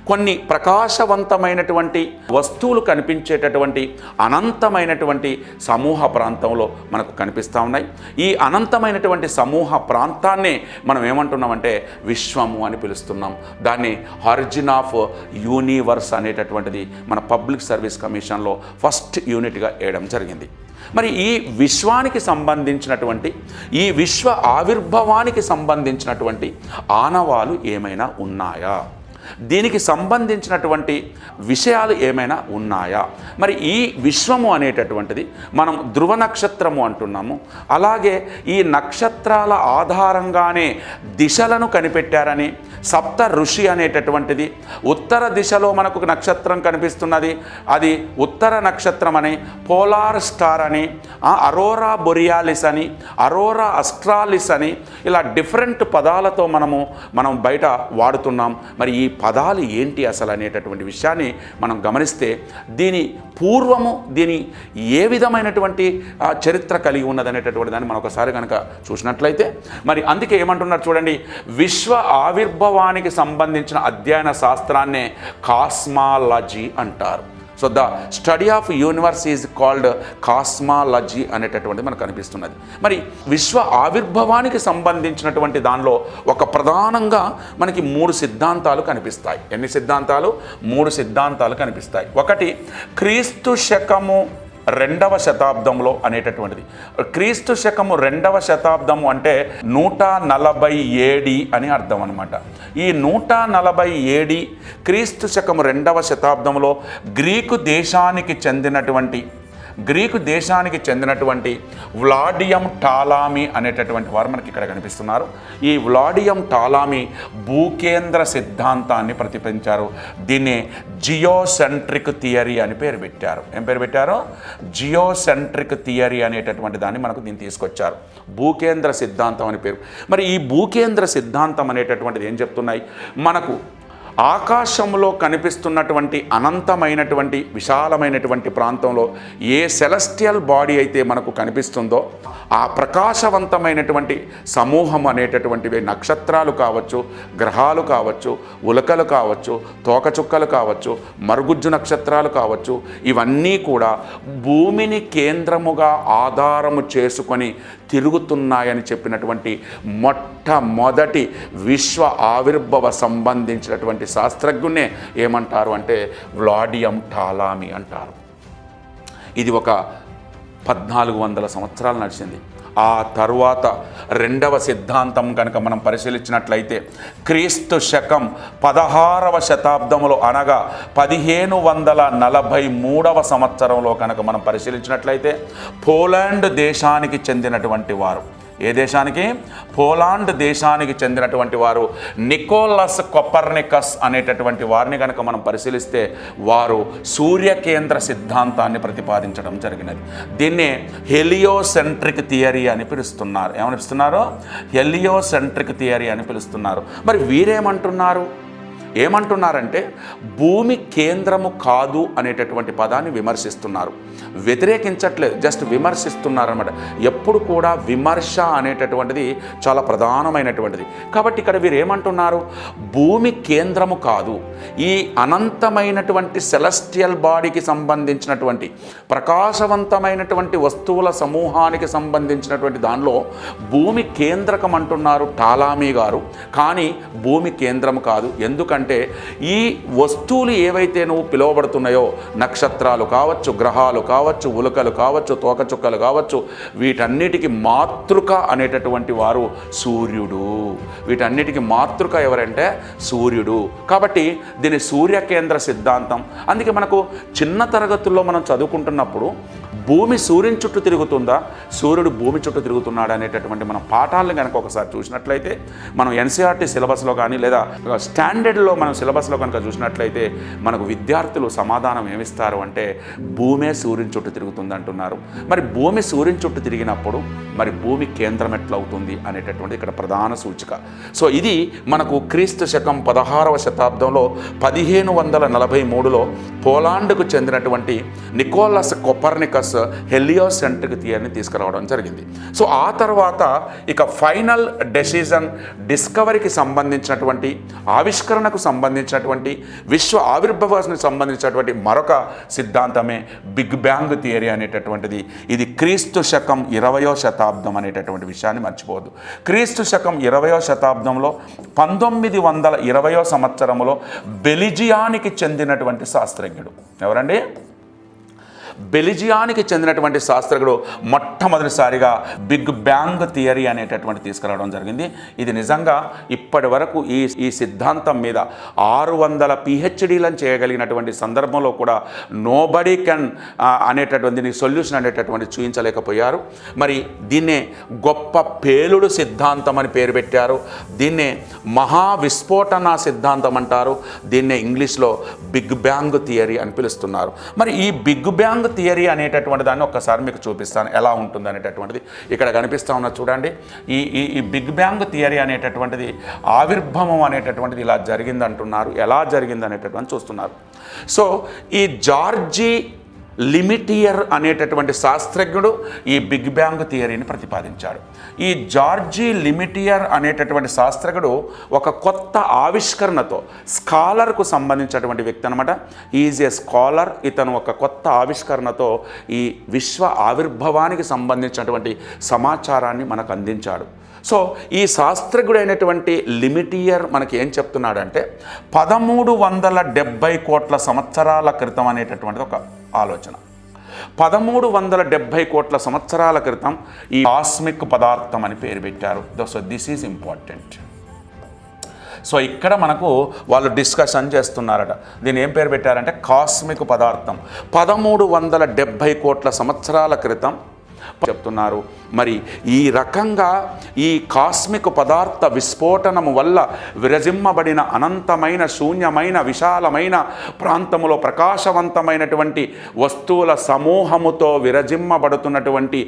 కొన్ని ప్రకాశవంతమైనటువంటి వస్తువులు కనిపించేటటువంటి అనంతమైనటువంటి సమూహ ప్రాంతంలో మనకు కనిపిస్తూ ఉన్నాయి. ఈ అనంతమైనటువంటి సమూహ ప్రాంతాన్నే మనం ఏమంటున్నామంటే విశ్వము అని పిలుస్తున్నాం. దాన్ని ఆరిజిన్ ఆఫ్ యూనివర్స్ అనేటటువంటిది మన పబ్లిక్ సర్వీస్ కమిషన్లో ఫస్ట్ యూనిట్గా వేయడం జరిగింది. మరి ఈ విశ్వానికి సంబంధించినటువంటి, ఈ విశ్వ ఆవిర్భావానికి సంబంధించినటువంటి ఆనవాలు ఏమైనా ఉన్నాయా, దీనికి సంబంధించినటువంటి విషయాలు ఏమైనా ఉన్నాయా? మరి ఈ విశ్వము అనేటటువంటిది మనం ధ్రువ నక్షత్రము అంటున్నాము. అలాగే ఈ నక్షత్రాల ఆధారంగానే దిశలను కనిపెట్టారని, సప్త ఋషి అనేటటువంటిది ఉత్తర దిశలో మనకు నక్షత్రం కనిపిస్తున్నది, అది ఉత్తర నక్షత్రం అని, పోలార్ స్టార్ అని, అరోరా బొరియాలిస్ అని, అరోరా అస్ట్రాలిస్ అని, ఇలా డిఫరెంట్ పదాలతో మనం బయట వాడుతున్నాం. మరి ఈ పదాలు ఏంటి అసలు అనేటటువంటి విషయాన్ని మనం గమనిస్తే దీని పూర్వము, దీని ఏ విధమైనటువంటి చరిత్ర కలిగి ఉన్నదనేటటువంటి దాన్ని మనం ఒకసారి కనుక చూసినట్లయితే, మరి అందుకే ఏమంటున్నారు చూడండి, విశ్వ ఆవిర్భావానికి సంబంధించిన అధ్యయన శాస్త్రాన్నే కాస్మాలజీ అంటారు. So the study of universe is called cosmology అనేటటువంటిది మనకు కనిపిస్తున్నది. మరి విశ్వ ఆవిర్భావానికి సంబంధించినటువంటి దానిలో ఒక ప్రధానంగా మనకి 3 సిద్ధాంతాలు కనిపిస్తాయి. ఎన్ని సిద్ధాంతాలు? 3 సిద్ధాంతాలు కనిపిస్తాయి. ఒకటి క్రీస్తు శకము 2వ శతాబ్దంలో అనేటటువంటిది. క్రీస్తు శకము 2వ శతాబ్దము అంటే 140 AD అని అర్థం అనమాట. ఈ 140 AD క్రీస్తు శకము 2వ శతాబ్దంలో గ్రీకు దేశానికి చెందినటువంటి వ్లాడియం టాలామీ అనేటటువంటి వారు మనకి ఇక్కడ కనిపిస్తున్నారు. ఈ వ్లాడియం టాలామీ భూకేంద్ర సిద్ధాంతాన్ని ప్రతిపాదించారు. దీన్ని జియోసెంట్రిక్ థియరీ అని పేరు పెట్టారు. ఏం పేరు పెట్టారు? జియోసెంట్రిక్ థియరీ అనేటటువంటి దాన్ని మనకు దీన్ని తీసుకొచ్చారు. భూకేంద్ర సిద్ధాంతం అని పేరు. మరి ఈ భూకేంద్ర సిద్ధాంతం అనేటటువంటిది ఏం చెప్తున్నాయి? మనకు ఆకాశంలో కనిపిస్తున్నటువంటి అనంతమైనటువంటి విశాలమైనటువంటి ప్రాంతంలో ఏ సెలెస్టియల్ బాడీ అయితే మనకు కనిపిస్తుందో ఆ ప్రకాశవంతమైనటువంటి సమూహం అనేటటువంటివి నక్షత్రాలు కావచ్చు, గ్రహాలు కావచ్చు, ఉలకలు కావచ్చు, తోకచుక్కలు కావచ్చు, మరుగుజ్జు నక్షత్రాలు కావచ్చు, ఇవన్నీ కూడా భూమిని కేంద్రముగా ఆధారము చేసుకొని తిరుగుతున్నాయని చెప్పినటువంటి మొట్టమొదటి విశ్వ ఆవిర్భవ సంబంధించినటువంటి శాస్త్రజ్ఞునే ఏమంటారు అంటే వ్లాడియం టాలామీ అంటారు. ఇది ఒక 1400 సంవత్సరాలు నడిచింది. ఆ తరువాత 2వ సిద్ధాంతం కనుక మనం పరిశీలించినట్లయితే క్రీస్తు శకం 16వ శతాబ్దంలో అనగా 1543వ సంవత్సరంలో కనుక మనం పరిశీలించినట్లయితే పోలాండ్ దేశానికి చెందినటువంటి వారు, ఏ దేశానికి? పోలాండ్ దేశానికి చెందినటువంటి వారు నికోలస్ కొపర్నికస్ అనేటటువంటి వారిని కనుక మనం పరిశీలిస్తే వారు సూర్యకేంద్ర సిద్ధాంతాన్ని ప్రతిపాదించడం జరిగినది. దీన్నే హెలియోసెంట్రిక్ థియరీ అని పిలుస్తున్నారు. ఏమని పిలుస్తున్నారు? హెలియోసెంట్రిక్ థియరీ అని పిలుస్తున్నారు. మరి ఏమంటున్నారంటే భూమి కేంద్రము కాదు అనేటటువంటి పదాన్ని విమర్శిస్తున్నారు. వ్యతిరేకించట్లేదు, జస్ట్ విమర్శిస్తున్నారు అన్నమాట. ఎప్పుడు కూడా విమర్శ అనేటటువంటిది చాలా ప్రధానమైనటువంటిది. కాబట్టి ఇక్కడ వీరు ఏమంటున్నారు? భూమి కేంద్రము కాదు, ఈ అనంతమైనటువంటి సెలెస్టియల్ బాడీకి సంబంధించినటువంటి ప్రకాశవంతమైనటువంటి వస్తువుల సమూహానికి సంబంధించినటువంటి దానిలో భూమి కేంద్రకం అంటున్నారు టాలామీ గారు. కానీ భూమి కేంద్రము కాదు. ఎందుకంటే ఈ వస్తువులు ఏవైతే నువ్వు పిలువబడుతున్నాయో, నక్షత్రాలు కావచ్చు, గ్రహాలు కావచ్చు, ఉల్కలు కావచ్చు, తోకచుక్కలు కావచ్చు, వీటన్నిటికీ మాతృక అనేటటువంటి వారు సూర్యుడు. వీటన్నిటికీ మాతృక ఎవరంటే సూర్యుడు. కాబట్టి దీని సూర్యకేంద్ర సిద్ధాంతం. అందుకే మనకు చిన్న తరగతుల్లో మనం చదువుకుంటున్నప్పుడు భూమి సూర్యుని చుట్టూ తిరుగుతుందా, సూర్యుడు భూమి చుట్టూ తిరుగుతున్నాడు అనేటటువంటి మన పాఠాలను కనుక ఒకసారి చూసినట్లయితే, మనం ఎన్సీఆర్టీ సిలబస్లో కానీ లేదా స్టాండర్డ్లో మనం సిలబస్లో కనుక చూసినట్లయితే మనకు విద్యార్థులు సమాధానం ఏమిస్తారు అంటే భూమే సూర్యుని చుట్టూ తిరుగుతుంది అంటున్నారు. మరి భూమి సూర్యుని చుట్టూ తిరిగినప్పుడు మరి భూమి కేంద్రం ఎట్లవుతుంది అనేటటువంటి ఇక్కడ ప్రధాన సూచిక. సో ఇది మనకు క్రీస్తు శకం 16వ శతాబ్దంలో 1543లో పోలాండ్కు చెందినటువంటి నికోలస్ కొపర్నికస్ హెలియోసెంట్రిక్ థియరీని తీసుకురావడం జరిగింది. సో ఆ తర్వాత ఇక ఫైనల్ డెసిజన్ డిస్కవరీకి సంబంధించినటువంటి, ఆవిష్కరణకు సంబంధించినటువంటి, విశ్వ ఆవిర్భావానికి సంబంధించినటువంటి మరొక సిద్ధాంతమే బిగ్ బ్యాంగ్ థియరీ అనేటటువంటిది. ఇది క్రీస్తు శకం 20వ శతాబ్దం అనేటటువంటి విషయాన్ని మర్చిపోవద్దు. క్రీస్తు శకం 20వ శతాబ్దంలో 1920వ సంవత్సరంలో బెల్జియానికి చెందినటువంటి శాస్త్రజ్ఞుడు ఎవరండి? బెల్జియానికి చెందినటువంటి శాస్త్రజ్ఞుడు మొట్టమొదటిసారిగా బిగ్ బ్యాంగ్ థియరీ అనేటటువంటి తీసుకురావడం జరిగింది. ఇది నిజంగా ఇప్పటి వరకు ఈ సిద్ధాంతం మీద 600 PhDలను చేయగలిగినటువంటి సందర్భంలో కూడా నోబడీ కెన్ అనేటటువంటి సొల్యూషన్ అనేటటువంటి చూపించలేకపోయారు. మరి దీన్నే గొప్ప పేలుడు సిద్ధాంతం అని పేరు పెట్టారు. దీన్నే మహావిస్ఫోటన సిద్ధాంతం అంటారు. దీన్నే ఇంగ్లీష్లో బిగ్ బ్యాంగ్ థియరీ అని పిలుస్తున్నారు. మరి ఈ బిగ్ బ్యాంగ్ థియరీ అనేటటువంటి దాన్ని ఒక్కసారి మీకు చూపిస్తాను ఎలా ఉంటుంది అనేటటువంటిది. ఇక్కడ కనిపిస్తూ ఉన్న చూడండి, ఈ బిగ్ బ్యాంగ్ థియరీ అనేటటువంటిది ఆవిర్భావం అనేటటువంటిది ఇలా జరిగింది అంటున్నారు. ఎలా జరిగింది అనేటటువంటి చూస్తున్నారు. సో ఈ జార్జీ లిమిటియర్ అనేటటువంటి శాస్త్రజ్ఞుడు ఈ బిగ్ బ్యాంగ్ థియరీని ప్రతిపాదించాడు. ఈ జార్జీ లిమిటియర్ అనేటటువంటి శాస్త్రజ్ఞుడు ఒక కొత్త ఆవిష్కరణతో, స్కాలర్కు సంబంధించినటువంటి వ్యక్తి అనమాట. Is a scholar. ఇతను ఒక కొత్త ఆవిష్కరణతో ఈ విశ్వ ఆవిర్భావానికి సంబంధించినటువంటి సమాచారాన్ని మనకు అందించాడు. సో ఈ శాస్త్రజ్ఞుడైనటువంటి లిమిటియర్ మనకి ఏం చెప్తున్నాడంటే 1370 కోట్ల సంవత్సరాల క్రితం అనేటటువంటిది ఒక ఆలోచన. 1370 కోట్ల సంవత్సరాల క్రితం ఈ కాస్మిక్ పదార్థం అని పేరు పెట్టారు. So this is important. So ఇక్కడ మనకు వాళ్ళు డిస్కషన్ చేస్తున్నారట. దీన్ని ఏం పేరు పెట్టారంటే కాస్మిక్ పదార్థం. 1370 కోట్ల సంవత్సరాల క్రితం చెప్తున్నారు. మరి ఈ రకంగా ఈ కాస్మిక్ పదార్థ విస్ఫోటనము వల్ల విరజిమ్మబడిన అనంతమైన, శూన్యమైన, విశాలమైన ప్రాంతములో ప్రకాశవంతమైనటువంటి వస్తువుల సమూహముతో విరజిమ్మబడుతున్నటువంటి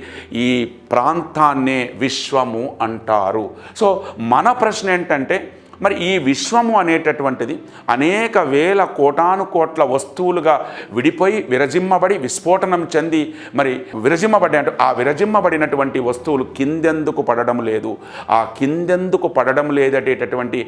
ఈ ప్రాంతాన్నే విశ్వము అంటారు. సో మన ప్రశ్న ఏంటంటే, మరి ఈ విశ్వము అనేటటువంటిది అనేక వేల కోటాను కోట్ల వస్తువులుగా విడిపోయి విరజిమ్మబడి విస్ఫోటనం చెంది మరి విరజిమ్మబడి అంటే ఆ విరజిమ్మబడినటువంటి వస్తువులు కిందెందుకు పడడం లేదు? ఆ కిందెందుకు పడడం లేదనేటటువంటి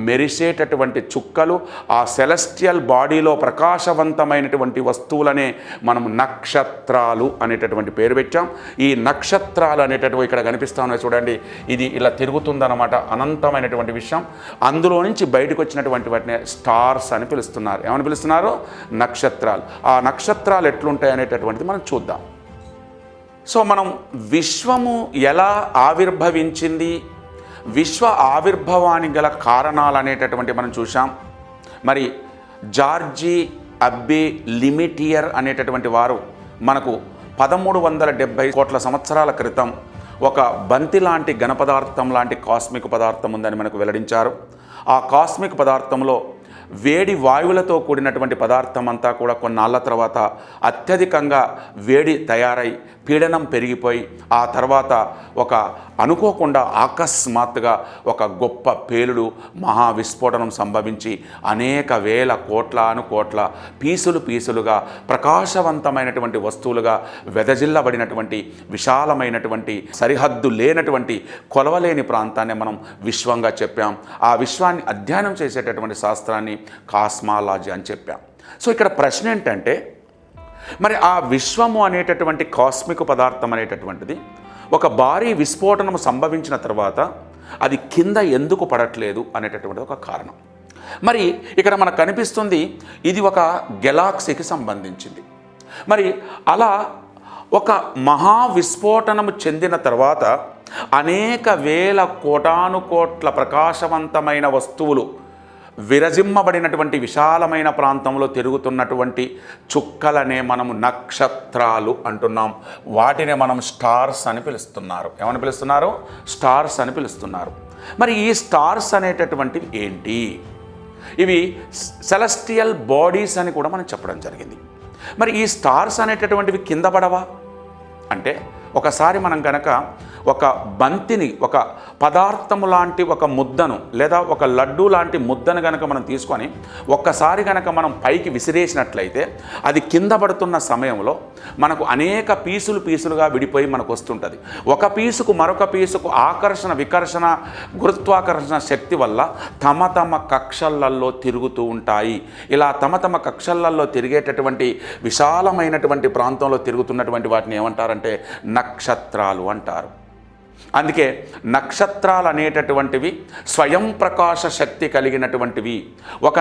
మెరిసేటటువంటి చుక్కలు ఆ సెలెస్టియల్ బాడీలో ప్రకాశవంతమైనటువంటి వస్తువులనే మనం నక్షత్రాలు అనేటటువంటి పేరు పెట్టాం. ఈ నక్షత్రాలు అనేటటువంటి ఇక్కడ కనిపిస్తా ఉన్నాయి చూడండి. ఇది ఇలా తిరుగుతుందన్నమాట. అనంతమైనటువంటి విషయం. అందులో నుంచి బయటకు వచ్చినటువంటి వాటిని స్టార్స్ అని పిలుస్తున్నారు. ఏమని పిలుస్తున్నారు? నక్షత్రాలు. ఆ నక్షత్రాలు ఎట్లుంటాయి అనేటటువంటిది మనం చూద్దాం. సో మనం విశ్వము ఎలా ఆవిర్భవించింది, విశ్వ ఆవిర్భావానికి గల కారణాలు అనేటటువంటి మనం చూసాం. మరి జార్జీ అబ్బే లిమిటియర్ అనేటటువంటి వారు మనకు 1370 కోట్ల సంవత్సరాల క్రితం ఒక బంతి లాంటి ఘన పదార్థం లాంటి కాస్మిక్ పదార్థం ఉందని మనకు వెల్లడించారు. ఆ కాస్మిక్ పదార్థంలో వేడి వాయువులతో కూడినటువంటి పదార్థం అంతా కూడా కొన్నాళ్ళ తర్వాత అత్యధికంగా వేడి తయారై పీడనం పెరిగిపోయి ఆ తర్వాత ఒక అనుకోకుండా అకస్మాత్తుగా ఒక గొప్ప పేలుడు మహా విస్ఫోటనం సంభవించి అనేక వేల కోట్ల పీసులుగా ప్రకాశవంతమైనటువంటి వస్తువులుగా వెదజిల్లబడినటువంటి విశాలమైనటువంటి సరిహద్దు లేనటువంటి కొలవలేని ప్రాంతాన్ని మనం విశ్వంగా చెప్పాం. ఆ విశ్వాన్ని అధ్యయనం చేసేటటువంటి శాస్త్రాన్ని కాస్మాలజీ అని చెప్పాం. సో ఇక్కడ ప్రశ్న ఏంటంటే, మరి ఆ విశ్వము అనేటటువంటి కాస్మిక్ పదార్థం అనేటటువంటిది ఒక భారీ విస్ఫోటనం సంభవించిన తర్వాత అది కింద ఎందుకు పడట్లేదు అనేటటువంటిది ఒక కారణం. మరి ఇక్కడ మనకు కనిపిస్తుంది ఇది ఒక గెలాక్సీకి సంబంధించింది. మరి అలా ఒక మహా విస్ఫోటనము చెందిన తర్వాత అనేక వేల కోటానుకోట్ల ప్రకాశవంతమైన వస్తువులు విరజిమ్మబడినటువంటి విశాలమైన ప్రాంతంలో తిరుగుతున్నటువంటి చుక్కలనే మనము నక్షత్రాలు అంటున్నాం. వాటినే మనం స్టార్స్ అని పిలుస్తున్నారు. ఏమని పిలుస్తున్నారు? స్టార్స్ అని పిలుస్తున్నారు. మరి ఈ స్టార్స్ అనేటటువంటివి ఏంటి? ఇవి సెలెస్టియల్ బాడీస్ అని కూడా మనం చెప్పడం జరిగింది. మరి ఈ స్టార్స్ అనేటటువంటివి కింద పడవా అంటే, ఒకసారి మనం కనుక ఒక బంతిని, ఒక పదార్థము లాంటి ఒక ముద్దను లేదా ఒక లడ్డు లాంటి ముద్దను కనుక మనం తీసుకొని ఒక్కసారి కనుక మనం పైకి విసిరేసినట్లయితే అది కింద పడుతున్న సమయంలో మనకు అనేక పీసులుగా విడిపోయి మనకు వస్తుంటుంది. ఒక పీసుకు మరొక పీసుకు ఆకర్షణ వికర్షణ గురుత్వాకర్షణ శక్తి వల్ల తమ కక్షలల్లో తిరుగుతూ ఉంటాయి. ఇలా తమ కక్షలల్లో తిరిగేటటువంటి విశాలమైనటువంటి ప్రాంతంలో తిరుగుతున్నటువంటి వాటిని ఏమంటారంటే నక్షత్రాలు అంటారు. అందుకే నక్షత్రాలు అనేటటువంటివి స్వయం ప్రకాశ శక్తి కలిగినటువంటివి. ఒక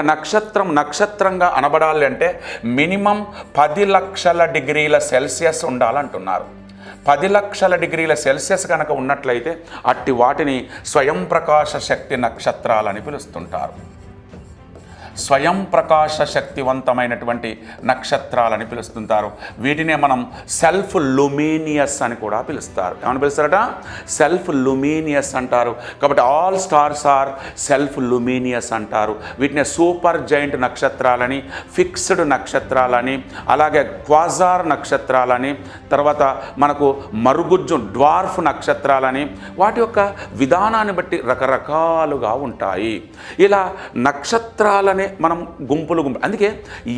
నక్షత్రంగా అనబడాలి అంటే మినిమం 10 లక్షల డిగ్రీల సెల్సియస్ ఉండాలంటున్నారు. 10 లక్షల డిగ్రీల సెల్సియస్ కనుక ఉన్నట్లయితే అట్టి వాటిని స్వయం ప్రకాశ శక్తి నక్షత్రాలని పిలుస్తుంటారు. స్వయం ప్రకాశ శక్తివంతమైనటువంటి నక్షత్రాలని పిలుస్తుంటారు. వీటినే మనం సెల్ఫ్ లుమినియస్ అని కూడా పిలుస్తారు. ఏమని పిలుస్తారట? సెల్ఫ్ లుమినియస్ అంటారు. కాబట్టి all stars are self luminous అంటారు. వీటిని సూపర్ జైంట్ నక్షత్రాలని, ఫిక్స్డ్ నక్షత్రాలని, అలాగే క్వాజార్ నక్షత్రాలని, తర్వాత మనకు మరుగుజ్జు డ్వార్ఫ్ నక్షత్రాలని, వాటి యొక్క విధానాన్ని బట్టి రకరకాలుగా ఉంటాయి. ఇలా నక్షత్రాలనే మనం గుంపులు అందుకే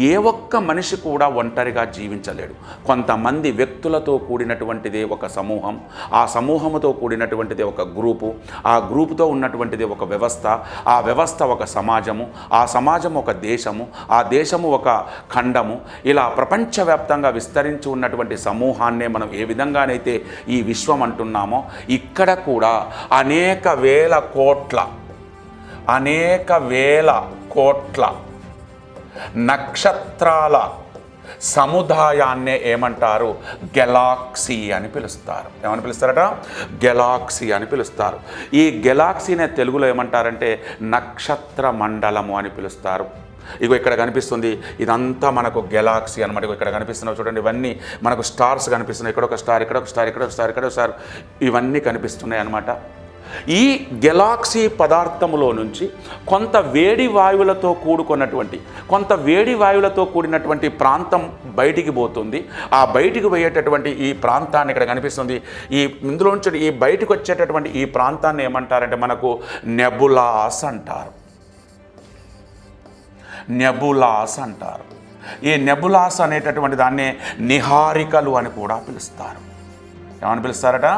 ఏ ఒక్క మనిషి కూడా ఒంటరిగా జీవించలేడు. కొంతమంది వ్యక్తులతో కూడినటువంటిదే ఒక సమూహం, ఆ సమూహముతో కూడినటువంటిదే ఒక గ్రూపు, ఆ గ్రూపుతో ఉన్నటువంటిదే ఒక వ్యవస్థ, ఆ వ్యవస్థ ఒక సమాజము, ఆ సమాజం ఒక దేశము, ఆ దేశము ఒక ఖండము. ఇలా ప్రపంచవ్యాప్తంగా విస్తరించి ఉన్నటువంటి సమూహాన్నే మనం ఏ విధంగానైతే ఈ విశ్వం అంటున్నామో, ఇక్కడ కూడా అనేక వేల కోట్ల నక్షత్రాల సముదాయాన్నే ఏమంటారు? గెలాక్సీ అని పిలుస్తారు. ఏమని పిలుస్తారట? గెలాక్సీ అని పిలుస్తారు. ఈ గెలాక్సీనే తెలుగులో ఏమంటారంటే నక్షత్ర మండలము అని పిలుస్తారు. ఇగో ఇక్కడ కనిపిస్తుంది, ఇదంతా మనకు గెలాక్సీ అనమాట. ఇగో ఇక్కడ కనిపిస్తున్నావు చూడండి, ఇవన్నీ మనకు స్టార్స్ కనిపిస్తున్నాయి. ఇక్కడ ఒక స్టార్, ఇక్కడ ఒక స్టార్, ఇక్కడ ఒక స్టార్, ఇక్కడ ఒక స్టార్, ఇవన్నీ కనిపిస్తున్నాయి అన్నమాట. ఈ గెలాక్సీ పదార్థములో నుంచి కొంత వేడి వాయువులతో కూడినటువంటి ప్రాంతం బయటికి పోతుంది. ఆ బయటికి పోయేటటువంటి ఈ ప్రాంతాన్ని ఇక్కడ కనిపిస్తుంది. ఇందులో నుంచి ఈ బయటకు వచ్చేటటువంటి ఈ ప్రాంతాన్ని ఏమంటారంటే మనకు నెబులాస్ అంటారు. ఈ నెబులాస్ అనేటటువంటి దాన్నే నిహారికలు అని కూడా పిలుస్తారు. ఏమని పిలుస్తారట?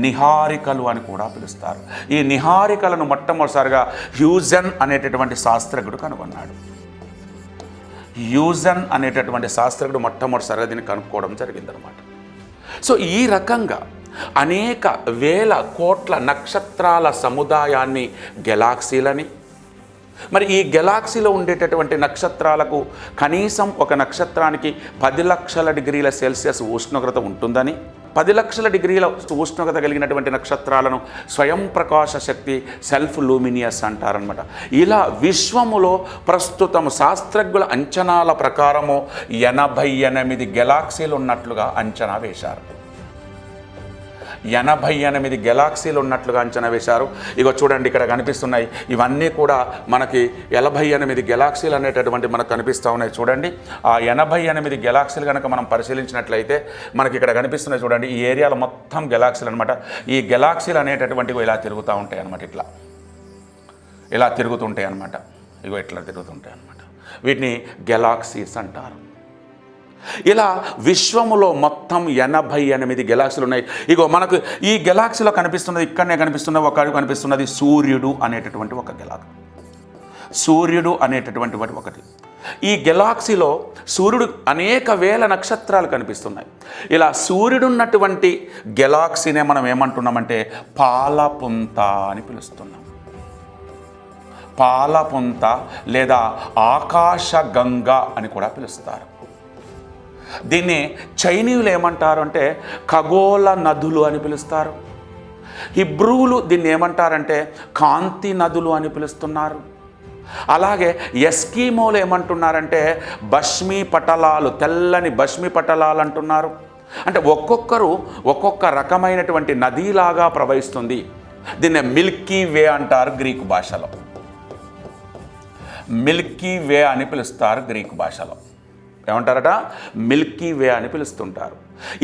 నిహారికలు అని కూడా పిలుస్తారు. ఈ నిహారికలను మొట్టమొదటిసారిగా హ్యూజెన్ అనేటటువంటి శాస్త్రజ్ఞుడు కనుగొన్నాడు. మొట్టమొదటిసారిగా దీన్ని కనుక్కోవడం జరిగిందనమాట. సో ఈ రకంగా అనేక వేల కోట్ల నక్షత్రాల సముదాయాన్ని గెలాక్సీలని, మరి ఈ గెలాక్సీలో ఉండేటటువంటి నక్షత్రాలకు కనీసం ఒక నక్షత్రానికి 10 లక్షల డిగ్రీల సెల్సియస్ ఉష్ణోగ్రత ఉంటుందని, 10 లక్షల డిగ్రీల ఉష్ణోగ్రత కలిగినటువంటి నక్షత్రాలను స్వయం ప్రకాశ శక్తి సెల్ఫ్ లూమినియస్ అంటారనమాట. ఇలా విశ్వములో ప్రస్తుతం శాస్త్రజ్ఞుల అంచనాల ప్రకారము 88 గెలాక్సీలు ఉన్నట్లుగా అంచనా వేశారు. 88 గెలాక్సీలు ఉన్నట్లుగా అంచనా వేశారు. ఇగో చూడండి ఇక్కడ కనిపిస్తున్నాయి. ఇవన్నీ కూడా మనకి 88 గెలాక్సీలు అనేటటువంటి మనకు కనిపిస్తూ ఉన్నాయి. చూడండి ఆ 88 గెలాక్సీలు కనుక మనం పరిశీలించినట్లయితే మనకి ఇక్కడ కనిపిస్తున్నాయి. చూడండి ఈ ఏరియాలో మొత్తం గెలాక్సీలు అనమాట. ఈ గెలాక్సీలు అనేటటువంటివి ఇలా తిరుగుతూ ఉంటాయి అన్నమాట. ఇలా తిరుగుతుంటాయి అన్నమాట. ఇగో ఇట్లా తిరుగుతుంటాయి అన్నమాట. వీటిని గెలాక్సీస్ అంటారు. ఇలా విశ్వములో మొత్తం 88 గెలాక్సీలు ఉన్నాయి. ఇగో మనకు ఈ గెలాక్సీలో కనిపిస్తున్నది, ఇక్కడనే కనిపిస్తున్నది, ఒక కనిపిస్తున్నది సూర్యుడు అనేటటువంటి ఒక గెలాక్సీ. సూర్యుడు అనేటటువంటి ఒకటి. ఈ గెలాక్సీలో సూర్యుడు అనేక వేల నక్షత్రాలు కనిపిస్తున్నాయి. ఇలా సూర్యుడు ఉన్నటువంటి గెలాక్సీనే మనం ఏమంటున్నామంటే పాలపుంత అని పిలుస్తున్నాం. పాలపుంత లేదా ఆకాశగంగ అని కూడా పిలుస్తారు. దీన్ని చైనీయులు ఏమంటారు అంటే ఖగోళ నదులు అని పిలుస్తారు. హిబ్రూలు దీన్ని ఏమంటారంటే కాంతి నదులు అని పిలుస్తున్నారు. అలాగే ఎస్కీమోలు ఏమంటున్నారంటే భస్మీ పటలాలు, తెల్లని భస్మీ పటలాలు అంటున్నారు. అంటే ఒక్కొక్కరు ఒక్కొక్క రకమైనటువంటి నదిలాగా ప్రవహిస్తుంది. దీన్ని మిల్కీ వే అంటారు గ్రీకు భాషలో. మిల్కీ వే అని పిలుస్తారు గ్రీకు భాషలో. ఏమంటారట? మిల్కీ వే అని పిలుస్తుంటారు.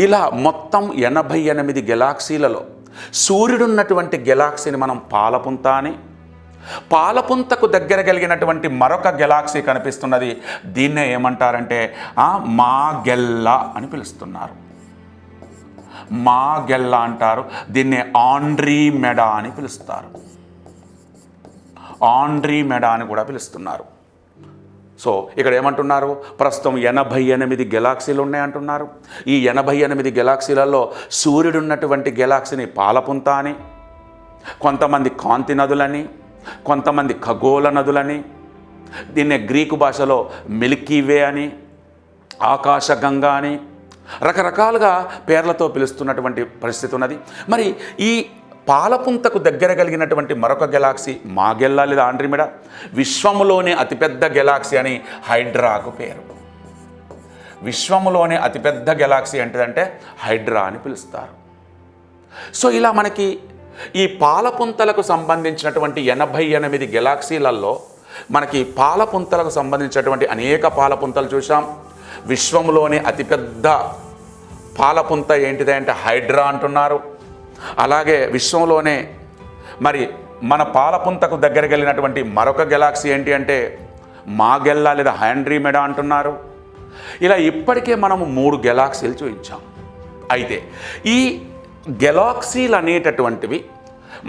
ఇలా మొత్తం 88 గెలాక్సీలలో సూర్యుడున్నటువంటి గెలాక్సీని మనం పాలపుంత అని, పాలపుంతకు దగ్గర కలిగినటువంటి మరొక గెలాక్సీ కనిపిస్తున్నది, దీన్నే ఏమంటారంటే మాగెల్లా అని పిలుస్తున్నారు. మాగెల్లా అంటారు. దీన్నే ఆండ్రీమెడా అని పిలుస్తారు. ఆండ్రీమెడా అని కూడా పిలుస్తున్నారు. సో ఇక్కడ ఏమంటున్నారు? ప్రస్తుతం 88 గెలాక్సీలు ఉన్నాయంటున్నారు. ఈ 88 గెలాక్సీలలో సూర్యుడు ఉన్నటువంటి గెలాక్సీని పాలపుంత అని, కొంతమంది కాంతి నదులని, కొంతమంది ఖగోళ నదులని, దీన్నే గ్రీకు భాషలో మిల్కీ వే అని, ఆకాశగంగ అని రకరకాలుగా పేర్లతో పిలుస్తున్నటువంటి పరిస్థితి ఉన్నది. మరి ఈ పాలపుంతకు దగ్గర కలిగినటువంటి మరొక గెలాక్సీ మాగెల్లా లేదా ఆండ్రీమెడా. విశ్వములోనే అతిపెద్ద గెలాక్సీ అని హైడ్రాకు పేరు. విశ్వములోనే అతిపెద్ద గెలాక్సీ ఏంటిదంటే హైడ్రా అని పిలుస్తారు. సో ఇలా మనకి ఈ పాలపుంతలకు సంబంధించినటువంటి 88 గెలాక్సీలలో మనకి పాలపుంతలకు సంబంధించినటువంటి అనేక పాలపుంతలు చూసాం. విశ్వంలోనే అతిపెద్ద పాలపుంత ఏంటిది అంటే హైడ్రా అంటున్నారు. అలాగే విశ్వంలోనే మరి మన పాలపుంతకు దగ్గర కలిగినటువంటి మరొక గెలాక్సీ ఏంటి అంటే మాగెల్లా లేదా ఆండ్రీమెడా అంటున్నారు. ఇలా ఇప్పటికే మనము 3 గెలాక్సీలు చూపించాం. అయితే ఈ గెలాక్సీలు అనేటటువంటివి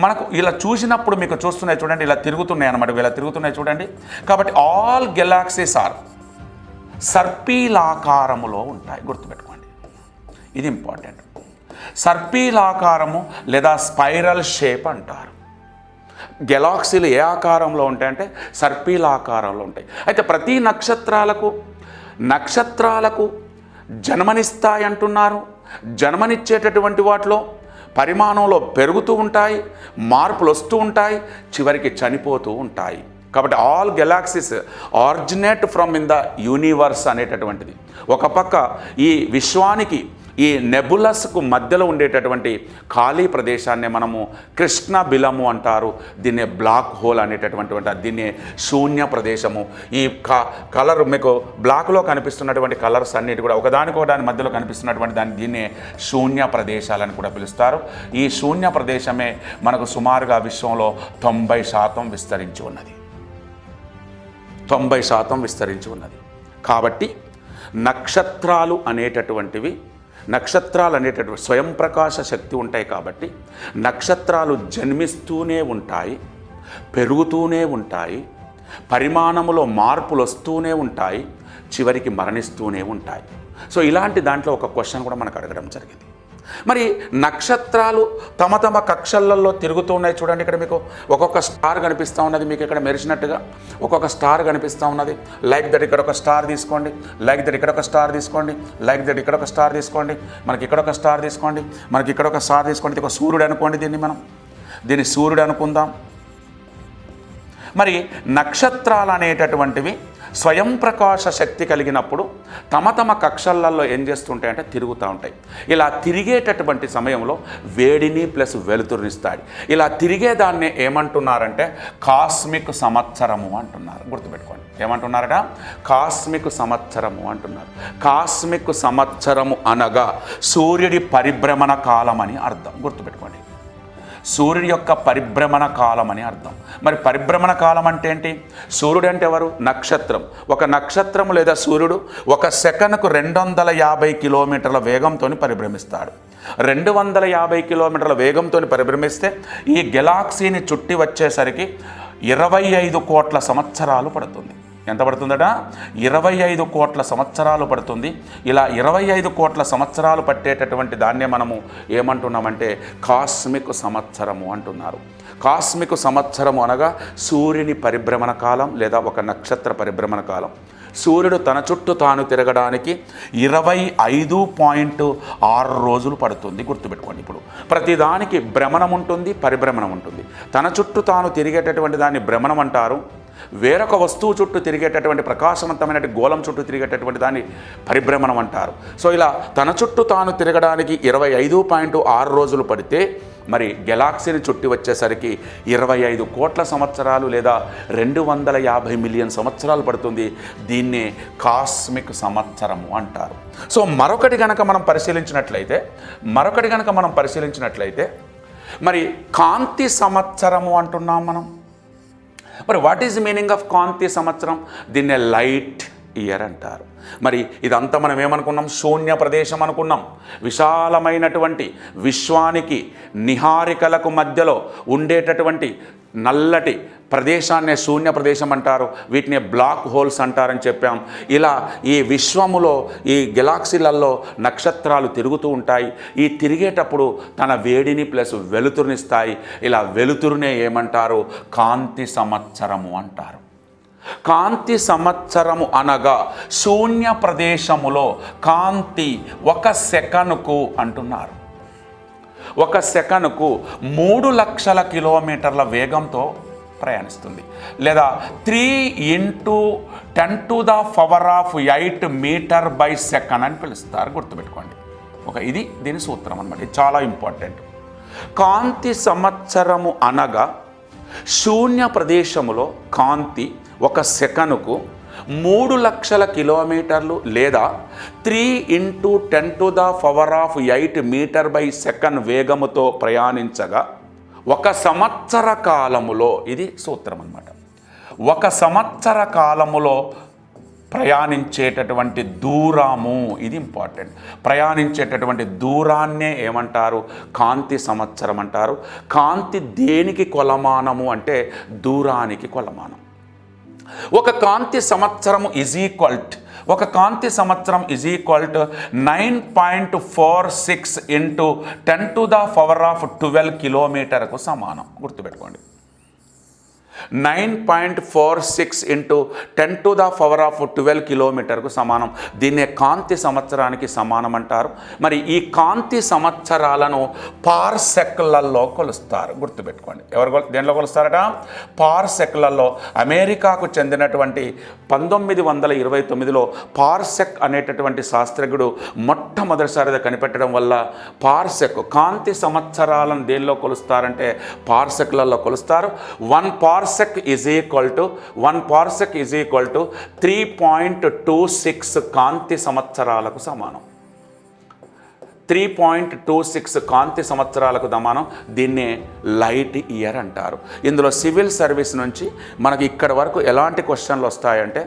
మనకు ఇలా చూసినప్పుడు మీకు చూస్తున్నాయి చూడండి, ఇలా తిరుగుతున్నాయి అన్నమాట. ఇలా తిరుగుతున్నాయి చూడండి. కాబట్టి ఆల్ గెలాక్సీస్ ఆర్ సర్పీలాకారములో ఉంటాయి. గుర్తుపెట్టుకోండి, ఇది ఇంపార్టెంట్. సర్పీలాకారము లేదా స్పైరల్ షేప్ అంటారు. గెలాక్సీలు ఏ ఆకారంలో ఉంటాయంటే సర్పీలాకారంలో ఉంటాయి. అయితే ప్రతి నక్షత్రాలకు జన్మనిస్తాయి అంటున్నారు. జన్మనిచ్చేటటువంటి వాటిలో పరిమాణంలో పెరుగుతూ ఉంటాయి, మార్పులు వస్తూ ఉంటాయి, చివరికి చనిపోతూ ఉంటాయి. కాబట్టి all galaxies originate from in the universe అనేటటువంటిది. ఒక పక్క ఈ విశ్వానికి ఈ నెబులస్కు మధ్యలో ఉండేటటువంటి ఖాళీ ప్రదేశాన్ని మనము కృష్ణ బిలము అంటారు. దీన్నే బ్లాక్ హోల్ అనేటటువంటి, దీన్నే శూన్య ప్రదేశము. ఈ కలర్ మీకు బ్లాక్లో కనిపిస్తున్నటువంటి కలర్స్ అన్నిటి కూడా ఒకదానికొకదాని మధ్యలో కనిపిస్తున్నటువంటి దీన్నే శూన్య ప్రదేశాలని కూడా పిలుస్తారు. ఈ శూన్య ప్రదేశమే మనకు సుమారుగా విశ్వంలో 90% విస్తరించి ఉన్నది. 90% విస్తరించి ఉన్నది. కాబట్టి నక్షత్రాలు అనేటటువంటి స్వయం ప్రకాశ శక్తి ఉంటాయి. కాబట్టి నక్షత్రాలు జన్మిస్తూనే ఉంటాయి, పెరుగుతూనే ఉంటాయి, పరిమాణములో మార్పులు వస్తూనే ఉంటాయి, చివరికి మరణిస్తూనే ఉంటాయి. సో ఇలాంటి దాంట్లో ఒక క్వశ్చన్ కూడా మనకు అడగడం జరిగింది. మరి నక్షత్రాలు తమ తమ కక్షలలో తిరుగుతూ ఉన్నాయి చూడండి. ఇక్కడ మీకు ఒక్కొక్క స్టార్ కనిపిస్తూ ఉన్నది, మీకు ఇక్కడ మెరిసినట్టుగా ఒక్కొక్క స్టార్ కనిపిస్తూ ఉన్నది. లైక్ దట్ ఇక్కడ ఒక స్టార్ తీసుకోండి, లైక్ దట్ ఇక్కడ ఒక స్టార్ తీసుకోండి, లైక్ దట్ ఇక్కడ ఒక స్టార్ తీసుకోండి, మనకి ఇక్కడ ఒక స్టార్ తీసుకోండి, మనకి ఇక్కడ ఒక స్టార్ తీసుకోండి. ఇది ఒక సూర్యుడు అనుకోండి, దీన్ని సూర్యుడు అనుకుందాం. మరి నక్షత్రాలు అనేటటువంటివి స్వయం ప్రకాశ శక్తి కలిగినప్పుడు తమ తమ కక్షలలో ఏం చేస్తుంటాయంటే తిరుగుతూ ఉంటాయి. ఇలా తిరిగేటటువంటి సమయంలో వేడిని ప్లస్ వెలుతురునిస్తాడు. ఇలా తిరిగేదాన్నే ఏమంటున్నారంటే కాస్మిక్ సంవత్సరము అంటున్నారు. గుర్తుపెట్టుకోండి, ఏమంటున్నారట? కాస్మిక్ సంవత్సరము అంటున్నారు. కాస్మిక్ సంవత్సరము అనగా సూర్యుడి పరిభ్రమణ కాలం అని అర్థం. గుర్తుపెట్టుకోండి, సూర్యుడి యొక్క పరిభ్రమణ కాలం అని అర్థం. మరి పరిభ్రమణ కాలం అంటే ఏంటి? సూర్యుడు అంటే ఎవరు? నక్షత్రం. ఒక నక్షత్రం లేదా సూర్యుడు ఒక సెకనుకు 250 కిలోమీటర్ల వేగంతో పరిభ్రమిస్తాడు. 250 కిలోమీటర్ల వేగంతో పరిభ్రమిస్తే ఈ గెలాక్సీని చుట్టి వచ్చేసరికి 25 కోట్ల సంవత్సరాలు పడుతుంది. ఎంత పడుతుందట? 25 కోట్ల సంవత్సరాలు పడుతుంది. ఇలా 25 కోట్ల సంవత్సరాలు పట్టేటటువంటి దాన్నే మనము ఏమంటున్నామంటే కాస్మిక్ సంవత్సరము అంటున్నారు. కాస్మిక్ సంవత్సరము అనగా సూర్యుని పరిభ్రమణ కాలం లేదా ఒక నక్షత్ర పరిభ్రమణ కాలం. సూర్యుడు తన చుట్టూ తాను తిరగడానికి 25.6 రోజులు పడుతుంది. గుర్తుపెట్టుకోండి, ఇప్పుడు ప్రతిదానికి భ్రమణం ఉంటుంది, పరిభ్రమణం ఉంటుంది. తన చుట్టూ తాను తిరిగేటటువంటి దాన్ని భ్రమణం అంటారు. వేరొక వస్తువు చుట్టూ తిరిగేటటువంటి ప్రకాశవంతమైన గోళం చుట్టూ తిరిగేటటువంటి దాన్ని పరిభ్రమణం అంటారు. సో ఇలా తన చుట్టూ తాను తిరగడానికి 25.6 రోజులు పడితే మరి గెలాక్సీని చుట్టి వచ్చేసరికి 25 కోట్ల సంవత్సరాలు లేదా 250 మిలియన్ సంవత్సరాలు పడుతుంది. దీన్నే కాస్మిక్ సంవత్సరము అంటారు. సో మరొకటి గనక మనం పరిశీలించినట్లయితే మరి కాంతి సంవత్సరము అంటున్నాం మనం. మరి what is the meaning of కాంతి సంవత్సరం? దీన్నే లైట్ ఇయర్ అంటారు. మరి ఇదంతా మనం ఏమనుకున్నాం? శూన్య ప్రదేశం అనుకున్నాం. విశాలమైనటువంటి విశ్వానికి నిహారికలకు మధ్యలో ఉండేటటువంటి నల్లటి ప్రదేశాన్నే శూన్య ప్రదేశం అంటారు. వీటిని బ్లాక్ హోల్స్ అంటారని చెప్పాం. ఇలా ఈ విశ్వములో ఈ గెలాక్సీలలో నక్షత్రాలు తిరుగుతూ ఉంటాయి. ఈ తిరిగేటప్పుడు తన వేడిని ప్లస్ వెలుతురునిస్తాయి. ఇలా వెలుతురునే ఏమంటారు? కాంతి సంవత్సరము అంటారు. కాంతి సంవత్సరము అనగా శూన్య ప్రదేశములో కాంతి 1 సెకనుకు అంటున్నారు. 1 సెకనుకు 3 లక్షల కిలోమీటర్ల వేగంతో ప్రయాణిస్తుంది. లేదా 3 × 10⁸ మీటర్ బై సెకండ్ అని పిలుస్తారు. గుర్తుపెట్టుకోండి, ఇది దీని సూత్రం అన్నమాట. ఇది చాలా ఇంపార్టెంట్. కాంతి సంవత్సరము అనగా శూన్య ప్రదేశములో కాంతి 1 సెకనుకు 3 లక్షల కిలోమీటర్లు లేదా 3 × 10⁸ మీటర్ బై సెకండ్ వేగముతో ప్రయాణించగా 1 సంవత్సర కాలములో, ఇది సూత్రం అన్నమాట, 1 సంవత్సర కాలములో ప్రయాణించేటటువంటి దూరము, ఇది ఇంపార్టెంట్. ప్రయాణించేటటువంటి దూరాన్నే ఏమంటారు? కాంతి సంవత్సరం అంటారు. కాంతి దేనికి కొలమానము అంటే దూరానికి కొలమానం. ఒక కాంతి సంవత్సరము ఈజ్ ఈక్వల్ టు 9.46 × 10⁻12 కిలోమీటర్కు సమానం. గుర్తుపెట్టుకోండి, 9.46 × 10⁻12 కిలోమీటర్కు సమానం. దీన్నే కాంతి సంవత్సరానికి సమానం అంటారు. మరి ఈ కాంతి సంవత్సరాలను పార్సెక్లలో కొలుస్తారు. గుర్తుపెట్టుకోండి, దేంట్లో కొలుస్తారట? పార్సెక్లలో. అమెరికాకు చెందినటువంటి 1929లో పార్సెక్ అనేటటువంటి శాస్త్రజ్ఞుడు మొట్టమొదటిసారిగా కనిపెట్టడం వల్ల పార్సెక్ కాంతి సంవత్సరాలను దేనిలో కొలుస్తారంటే పార్సెక్లలో కొలుస్తారు. 1 పార్సెక్ ఈజ్ ఈక్వల్ టు 3.26 కాంతి సంవత్సరాలకు సమానం. 3.26 కాంతి సంవత్సరాలకు సమానం. దీన్నే లైట్ ఇయర్ అంటారు. ఇందులో సివిల్ సర్వీస్ నుంచి మనకి ఇక్కడ వరకు ఎలాంటి క్వశ్చన్లు వస్తాయంటే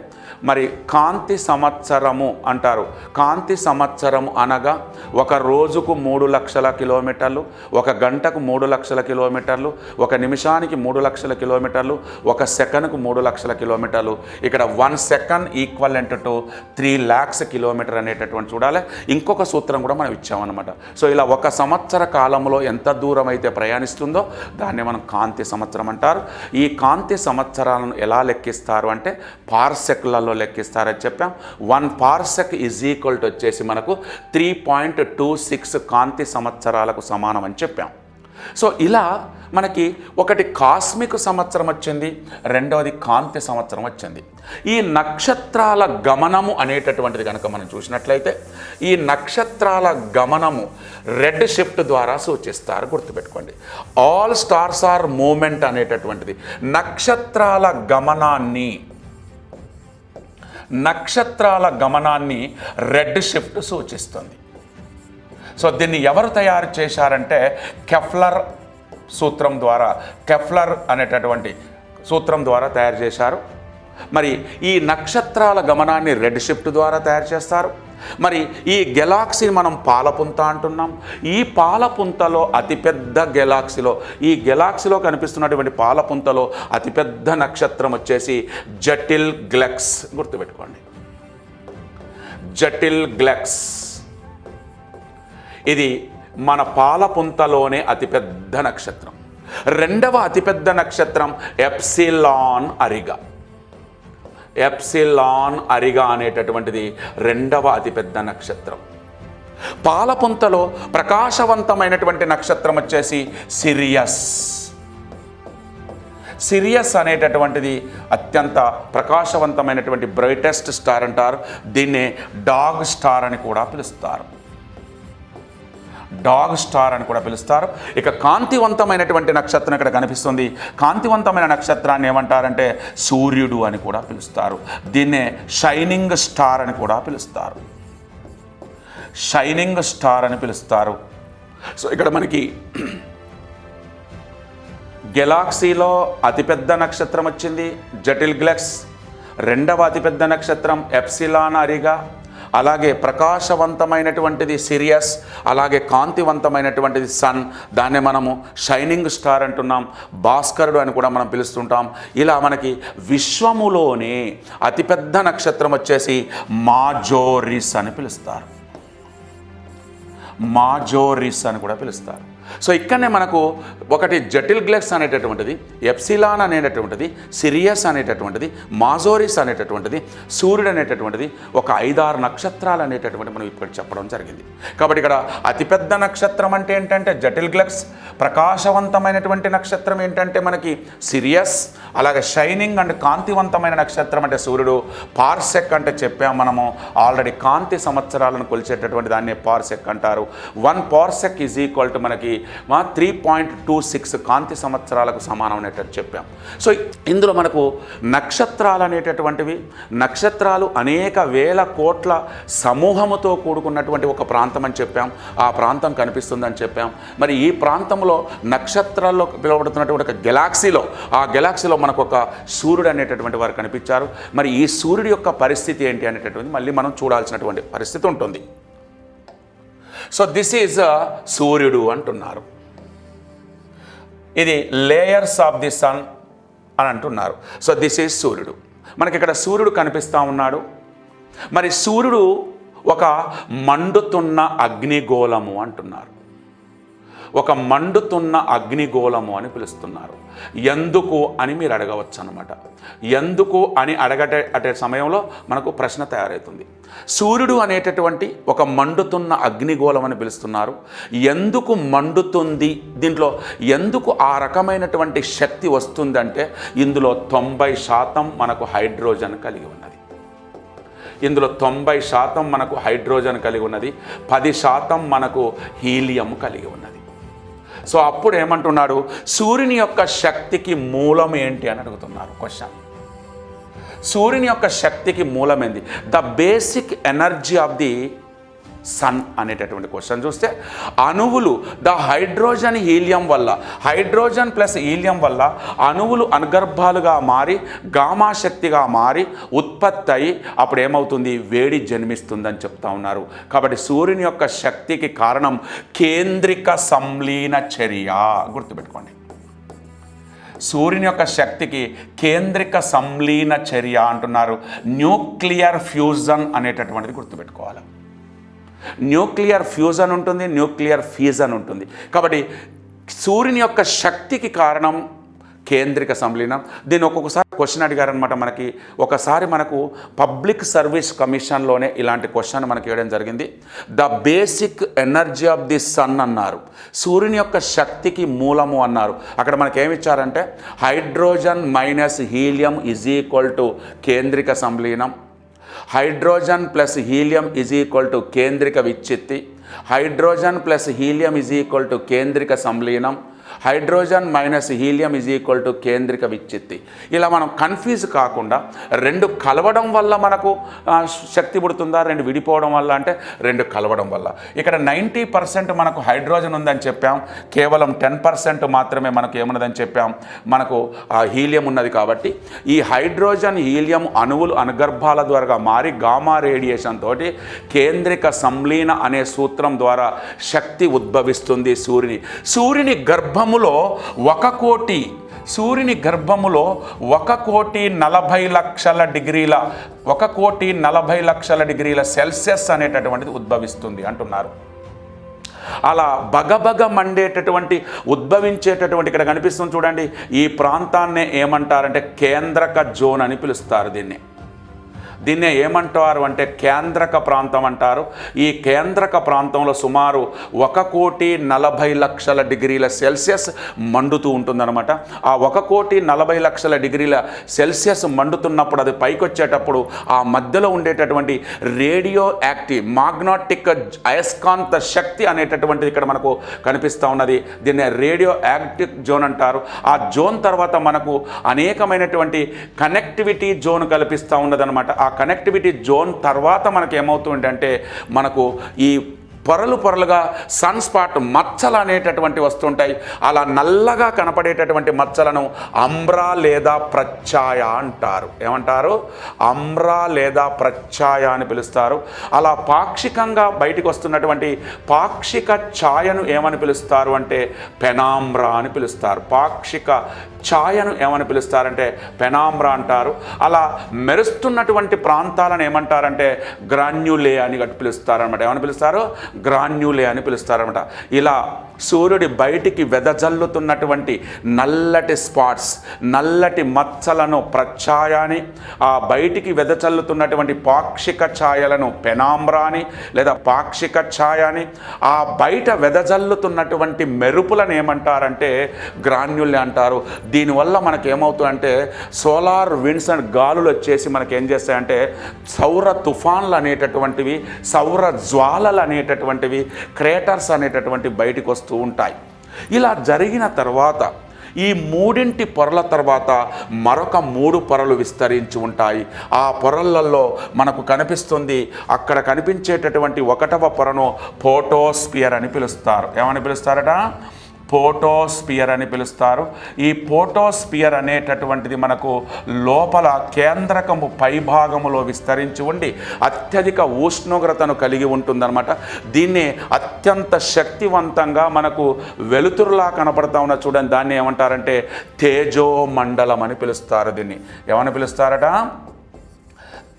మరి కాంతి సంవత్సరము అంటారు. కాంతి సంవత్సరము అనగా 1 రోజుకు 3 లక్షల కిలోమీటర్లు, 1 గంటకు 3 లక్షల కిలోమీటర్లు, 1 నిమిషానికి 3 లక్షల కిలోమీటర్లు, 1 సెకనుకు 3 లక్షల కిలోమీటర్లు. ఇక్కడ 1 second equivalent to 3 lakhs kilometre అనేటటువంటి చూడాలి. ఇంకొక సూత్రం కూడా మనం ఇచ్చామన్నమాట. సో ఇలా 1 సంవత్సర కాలంలో ఎంత దూరం అయితే ప్రయాణిస్తుందో దాన్ని మనం కాంతి సంవత్సరం అంటారు. ఈ కాంతి సంవత్సరాలను ఎలా లెక్కిస్తారు అంటే పార్సెక్లలో లెక్కిస్తారని చెప్పాం. 1 పార్సెక్ ఈజ్ ఈక్వల్ టు వచ్చేసి మనకు 3.26 కాంతి సంవత్సరాలకు సమానం అని చెప్పాం. సో ఇలా మనకి ఒకటి కాస్మిక్ సంవత్సరం వచ్చింది, రెండవది కాంతి సంవత్సరం వచ్చింది. ఈ నక్షత్రాల గమనము అనేటటువంటిది కనుక మనం చూసినట్లయితే ఈ నక్షత్రాల గమనము రెడ్ షిఫ్ట్ ద్వారా సూచిస్తారు. గుర్తుపెట్టుకోండి, ఆల్ స్టార్స్ ఆర్ మూమెంట్ అనేటటువంటిది నక్షత్రాల గమనాన్ని రెడ్ షిఫ్ట్ సూచిస్తుంది. సో దీన్ని ఎవరు తయారు చేశారంటే కెప్లర్ అనేటటువంటి సూత్రం ద్వారా తయారు చేశారు. మరి ఈ నక్షత్రాల గమనాన్ని రెడ్ షిఫ్ట్ ద్వారా తయారు చేస్తారు. మరి ఈ గెలాక్సీ మనం పాలపుంత అంటున్నాం. ఈ పాలపుంతలో అతిపెద్ద ఈ గెలాక్సీలో కనిపిస్తున్నటువంటి పాలపుంతలో అతిపెద్ద నక్షత్రం వచ్చేసి జటిల్ గ్లెక్స్. గుర్తుపెట్టుకోండి, జటిల్ గ్లెక్స్. ఇది మన పాలపుంతలోనే అతిపెద్ద నక్షత్రం. రెండవ అతిపెద్ద నక్షత్రం ఎప్సిలాన్ అరిగా అనేటటువంటిది రెండవ అతిపెద్ద నక్షత్రం. పాలపుంతలో ప్రకాశవంతమైనటువంటి నక్షత్రం వచ్చేసి సిరియస్ అనేటటువంటిది అత్యంత ప్రకాశవంతమైనటువంటి బ్రైటెస్ట్ స్టార్ అంటారు. దీన్నే డాగ్ స్టార్ అని కూడా పిలుస్తారు. ఇక కాంతివంతమైనటువంటి నక్షత్రం ఇక్కడ కనిపిస్తుంది. కాంతివంతమైన నక్షత్రాన్ని ఏమంటారంటే సూర్యుడు అని కూడా పిలుస్తారు. దీన్నే షైనింగ్ స్టార్ అని కూడా పిలుస్తారు. సో ఇక్కడ మనకి గెలాక్సీలో అతిపెద్ద నక్షత్రం వచ్చింది జటిల్ గ్లెక్స్, రెండవ అతిపెద్ద నక్షత్రం ఎప్సిలాన్ అరిగా, అలాగే ప్రకాశవంతమైనటువంటిది సిరియస్, అలాగే కాంతివంతమైనటువంటిది సన్, దాన్నే మనము షైనింగ్ స్టార్ అంటున్నాం, భాస్కరుడు అని కూడా మనం పిలుస్తుంటాం. ఇలా మనకి విశ్వములోనే అతిపెద్ద నక్షత్రం వచ్చేసి మాజోరిస్ అని కూడా పిలుస్తారు. సో ఇక్కడనే మనకు ఒకటి జటిల్ గ్లెక్స్ అనేటటువంటిది, ఎప్సిలాన్ అనేటటువంటిది, సిరియస్ అనేటటువంటిది, మాజోరిస్ అనేటటువంటిది, సూర్యుడు అనేటటువంటిది ఒక 5-6 నక్షత్రాలు అనేటటువంటి మనం ఇప్పుడు చెప్పడం జరిగింది. కాబట్టి ఇక్కడ అతిపెద్ద నక్షత్రం అంటే ఏంటంటే జటిల్ గ్లెక్స్, ప్రకాశవంతమైనటువంటి నక్షత్రం ఏంటంటే మనకి సిరియస్, అలాగే షైనింగ్ అండ్ కాంతివంతమైన నక్షత్రం అంటే సూర్యుడు. పార్సెక్ అంటే చెప్పాం మనము ఆల్రెడీ, కాంతి సంవత్సరాలను కొలిచేటటువంటి దాన్ని పార్సెక్ అంటారు. 1 పార్సెక్ ఈజ్ ఈక్వల్ టు మనకి 3.26 కాంతి సంవత్సరాలకు సమానం అనేటట్టు చెప్పాం. సో ఇందులో మనకు నక్షత్రాలు అనేక వేల కోట్ల సమూహముతో కూడుకున్నటువంటి ఒక ప్రాంతం అని చెప్పాం. ఆ ప్రాంతం కనిపిస్తుందని చెప్పాం. మరి ఈ ప్రాంతంలో నక్షత్రాల్లో పిలువబడుతున్నటువంటి ఒక గెలాక్సీలో మనకు ఒక సూర్యుడు అనేటటువంటి వారు కనిపించారు. మరి ఈ సూర్యుడి యొక్క పరిస్థితి ఏంటి అనేటటువంటి మళ్ళీ మనం చూడాల్సినటువంటి పరిస్థితి ఉంటుంది. సో దిస్ ఈజ్ సూర్యుడు అంటున్నారు. ఇది లేయర్స్ ఆఫ్ ది సన్ అని అంటున్నారు. సో దిస్ ఈజ్ సూర్యుడు. మనకి ఇక్కడ సూర్యుడు కనిపిస్తూ ఉన్నాడు. మరి సూర్యుడు ఒక మండుతున్న అగ్నిగోళము అంటున్నారు. ఒక మండుతున్న అగ్నిగోళము అని పిలుస్తున్నారు. ఎందుకు అని మీరు అడగవచ్చు అన్నమాట. ఎందుకు అని అటే సమయంలో మనకు ప్రశ్న తయారవుతుంది. సూర్యుడు అనేటటువంటి ఒక మండుతున్న అగ్నిగోళం అని పిలుస్తున్నారు. ఎందుకు మండుతుంది, దీంట్లో ఎందుకు ఆ రకమైనటువంటి శక్తి వస్తుందంటే ఇందులో 90% మనకు హైడ్రోజన్ కలిగి ఉన్నది. 90% మనకు హైడ్రోజన్ కలిగి ఉన్నది, 10% మనకు హీలియం కలిగి ఉన్నది. సో అప్పుడు ఏమంటున్నాడు, సూర్యుని యొక్క శక్తికి మూలం ఏంటి అని అడుగుతున్నారు క్వశ్చన్. సూర్యుని యొక్క శక్తికి మూలం ఏంది? The basic energy of the sun అనేటటువంటి క్వశ్చన్ చూస్తే అణువులు హైడ్రోజన్ ప్లస్ హీలియం వల్ల అణువులు అనుగర్భాలుగా మారి గామా శక్తిగా మారి ఉత్పత్తి అయి అప్పుడు ఏమవుతుంది, వేడి జన్మిస్తుందని చెప్తా ఉన్నారు. కాబట్టి సూర్యుని యొక్క శక్తికి కారణం కేంద్రిక సంలీన చర్య. గుర్తుపెట్టుకోండి, సూర్యుని యొక్క శక్తికి కేంద్రిక సంలీన చర్య అంటున్నారు. న్యూక్లియర్ ఫ్యూజన్ అనేటటువంటిది గుర్తుపెట్టుకోవాలి. న్యూక్లియర్ ఫ్యూజన్ ఉంటుంది, న్యూక్లియర్ ఫీజన్ ఉంటుంది. కాబట్టి సూర్యుని యొక్క శక్తికి కారణం కేంద్రిక సంలీనం. దీన్ని ఒక్కొక్కసారి క్వశ్చన్ అడిగారనమాట మనకి. ఒకసారి మనకు పబ్లిక్ సర్వీస్ కమిషన్లోనే ఇలాంటి క్వశ్చన్ మనకి ఇవ్వడం జరిగింది. The basic energy of the sun అన్నారు, సూర్యుని యొక్క శక్తికి మూలము అన్నారు. అక్కడ మనకి ఏమి ఇచ్చారంటే hydrogen minus helium is equal to కేంద్రిక సంలీనం, hydrogen plus helium is equal to కేంద్రిక విచ్ఛిత్తి, hydrogen plus helium is equal to కేంద్రిక సంలీనం, hydrogen minus helium is equal to కేంద్రిక విచ్ఛిత్తి. ఇలా మనం కన్ఫ్యూజ్ కాకుండా రెండు కలవడం వల్ల మనకు శక్తి పుడుతుందా, రెండు విడిపోవడం వల్ల అంటే రెండు కలవడం వల్ల. ఇక్కడ 90% మనకు హైడ్రోజన్ ఉందని చెప్పాం, కేవలం 10% మాత్రమే మనకు ఏమున్నదని చెప్పాం, మనకు హీలియం ఉన్నది. కాబట్టి ఈ హైడ్రోజన్ హీలియం అణువులు అనుగర్భాల ద్వారా మారి గామా రేడియేషన్ తోటి కేంద్రిక సంలీన అనే సూత్రం ద్వారా శక్తి ఉద్భవిస్తుంది. సూర్యుని గర్భములో 1,40,00,000 డిగ్రీల సెల్సియస్ అనేటటువంటిది ఉద్భవిస్తుంది అంటున్నారు. అలా బగబగ మండేటటువంటి ఉద్భవించేటటువంటి ఇక్కడ కనిపిస్తుంది చూడండి, ఈ ప్రాంతాన్నే ఏమంటారంటే కేంద్రక జోన్ అని పిలుస్తారు. దీన్నే ఏమంటారు అంటే కేంద్రక ప్రాంతం అంటారు. ఈ కేంద్రక ప్రాంతంలో సుమారు 1,40,00,000 డిగ్రీల సెల్సియస్ మండుతూ ఉంటుందన్నమాట. ఆ 1,40,00,000 డిగ్రీల సెల్సియస్ మండుతున్నప్పుడు అది పైకి వచ్చేటప్పుడు ఆ మధ్యలో ఉండేటటువంటి రేడియో యాక్టివ్ మాగ్నెటిక్ అయస్కాంత శక్తి అనేటటువంటిది ఇక్కడ మనకు కనిపిస్తూ ఉన్నది. దీన్నే రేడియో యాక్టివ్ జోన్ అంటారు. ఆ జోన్ తర్వాత మనకు అనేకమైనటువంటి కనెక్టివిటీ జోన్ కల్పిస్తూ ఉన్నదన్నమాట. ఆ కనెక్టివిటీ జోన్ తర్వాత మనకు ఏమవుతుందంటే మనకు ఈ పొరలుగా సన్ స్పాట్ మచ్చలు అనేటటువంటి వస్తుంటాయి. అలా నల్లగా కనపడేటటువంటి మచ్చలను అంబ్రా లేదా ప్రచ్ఛాయ అంటారు. ఏమంటారు? అంబ్రా లేదా ప్రచ్ఛాయ అని పిలుస్తారు. అలా పాక్షికంగా బయటికి వస్తున్నటువంటి పాక్షిక ఛాయను ఏమని పిలుస్తారు అంటే పెనాంబ్రా అని పిలుస్తారు. పాక్షిక ఛాయను ఏమని పిలుస్తారంటే పెనాంబ్రా అంటారు. అలా మెరుస్తున్నటువంటి ప్రాంతాలను ఏమంటారంటే గ్రాన్యులే అని పిలుస్తారనమాట. ఏమని పిలుస్తారు? గ్రాన్యులే అని పిలుస్తారనమాట. ఇలా సూర్యుడి బయటికి వెదజల్లుతున్నటువంటి నల్లటి స్పాట్స్, నల్లటి మచ్చలను ప్రచ్ఛాయాని, ఆ బయటికి వెదజల్లుతున్నటువంటి పాక్షిక ఛాయలను పెనాంబ్రాని లేదా పాక్షిక ఛాయని, ఆ బయట వెదజల్లుతున్నటువంటి మెరుపులను ఏమంటారంటే గ్రాన్యులే అంటారు. దీనివల్ల మనకేమవుతుందంటే సోలార్ విండ్స్ అండ్ గాలులు వచ్చేసి మనకేం చేస్తాయంటే సౌర తుఫాన్లు అనేటటువంటివి, సౌర జ్వాలలు అనేటటువంటివి, క్రేటర్స్ అనేటటువంటి బయటికి వస్తూ ఉంటాయి. ఇలా జరిగిన తర్వాత ఈ మూడింటి పొరల తర్వాత మరొక 3 పొరలు విస్తరించి ఉంటాయి. ఆ పొరలలో మనకు కనిపిస్తుంది, అక్కడ కనిపించేటటువంటి 1వ పొరను ఫోటోస్పియర్ అని పిలుస్తారు. ఏమని పిలుస్తారట? ఫోటోస్పియర్ అని పిలుస్తారు. ఈ ఫోటోస్పియర్ అనేటటువంటిది మనకు లోపల కేంద్రకము పైభాగములో విస్తరించి ఉండి అత్యధిక ఉష్ణోగ్రతను కలిగి ఉంటుందన్నమాట. దీన్ని అత్యంత శక్తివంతంగా మనకు వెలుతురులా కనపడతా ఉన్న చూడండి, దాన్ని ఏమంటారంటే తేజోమండలం అని పిలుస్తారు. దీన్ని ఏమని పిలుస్తారట?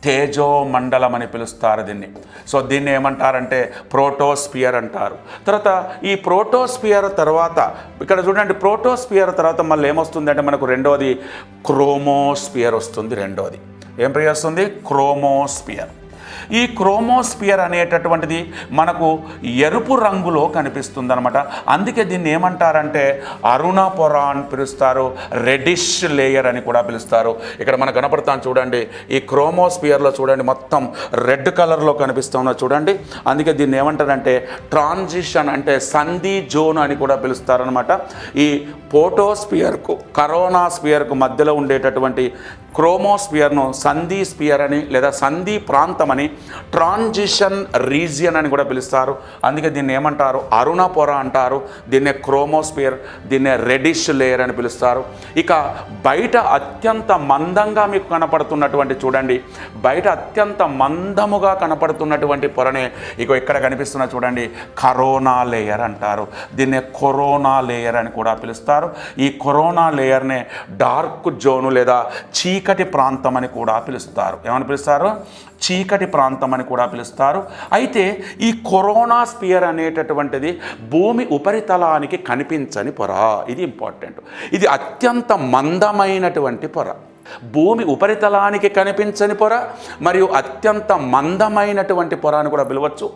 తేజోమండలం అని పిలుస్తారు దీన్ని. సో దీన్ని ఏమంటారంటే ప్రోటోస్పియర్ అంటారు. తర్వాత ఈ ప్రోటోస్పియర్ తర్వాత ఇక్కడ చూడండి, ప్రోటోస్పియర్ తర్వాత మళ్ళీ ఏమొస్తుంది అంటే మనకు రెండోది క్రోమోస్పియర్ వస్తుంది. రెండోది ఏం పేరు వస్తుంది? క్రోమోస్పియర్. ఈ క్రోమోస్పియర్ అనేటటువంటిది మనకు ఎరుపు రంగులో కనిపిస్తుంది అనమాట. అందుకే దీన్ని ఏమంటారంటే అరుణ పొర అని పిలుస్తారు, రెడిష్ లేయర్ అని కూడా పిలుస్తారు. ఇక్కడ మనకు కనపడతాను చూడండి, ఈ క్రోమోస్పియర్లో చూడండి మొత్తం రెడ్ కలర్లో కనిపిస్తున్నా చూడండి. అందుకే దీన్ని ఏమంటారంటే ట్రాన్సిషన్ అంటే సంధి జోన్ అని కూడా పిలుస్తారనమాట. ఈ ఫోటోస్పియర్కు కరోనాస్పియర్కు మధ్యలో ఉండేటటువంటి క్రోమోస్పియర్ను సంధి స్పియర్ అని లేదా సంధి ప్రాంతం అని, ట్రాన్సిషన్ రీజియన్ అని కూడా పిలుస్తారు. అందుకే దీన్ని ఏమంటారు? అరుణ పొర అంటారు. దీన్నే క్రోమోస్పియర్, దీన్నే రెడిష్ లేయర్ అని పిలుస్తారు. ఇక బయట అత్యంత మందంగా మీకు కనపడుతున్నటువంటి చూడండి, బయట అత్యంత మందముగా కనపడుతున్నటువంటి పొరనే ఇక ఇక్కడ కనిపిస్తున్న చూడండి కరోనా లేయర్ అంటారు. దీన్నే కొరోనా లేయర్ అని కూడా పిలుస్తారు. ఈ కొరోనా లేయర్నే డార్క్ జోను లేదా చీకటి ప్రాంతం అని కూడా పిలుస్తారు. ఏమని పిలుస్తారు? చీకటి ప్రాంతం అని కూడా పిలుస్తారు. అయితే ఈ కొరోనాస్పియర్ అనేటటువంటిది భూమి ఉపరితలానికి కనిపించని పొర. ఇది ఇంపార్టెంట్. ఇది అత్యంత మందమైనటువంటి పొర. భూమి ఉపరితలానికి కనిపించని పొర మరియు అత్యంత మందమైనటువంటి పొర అని కూడా పిలవచ్చు.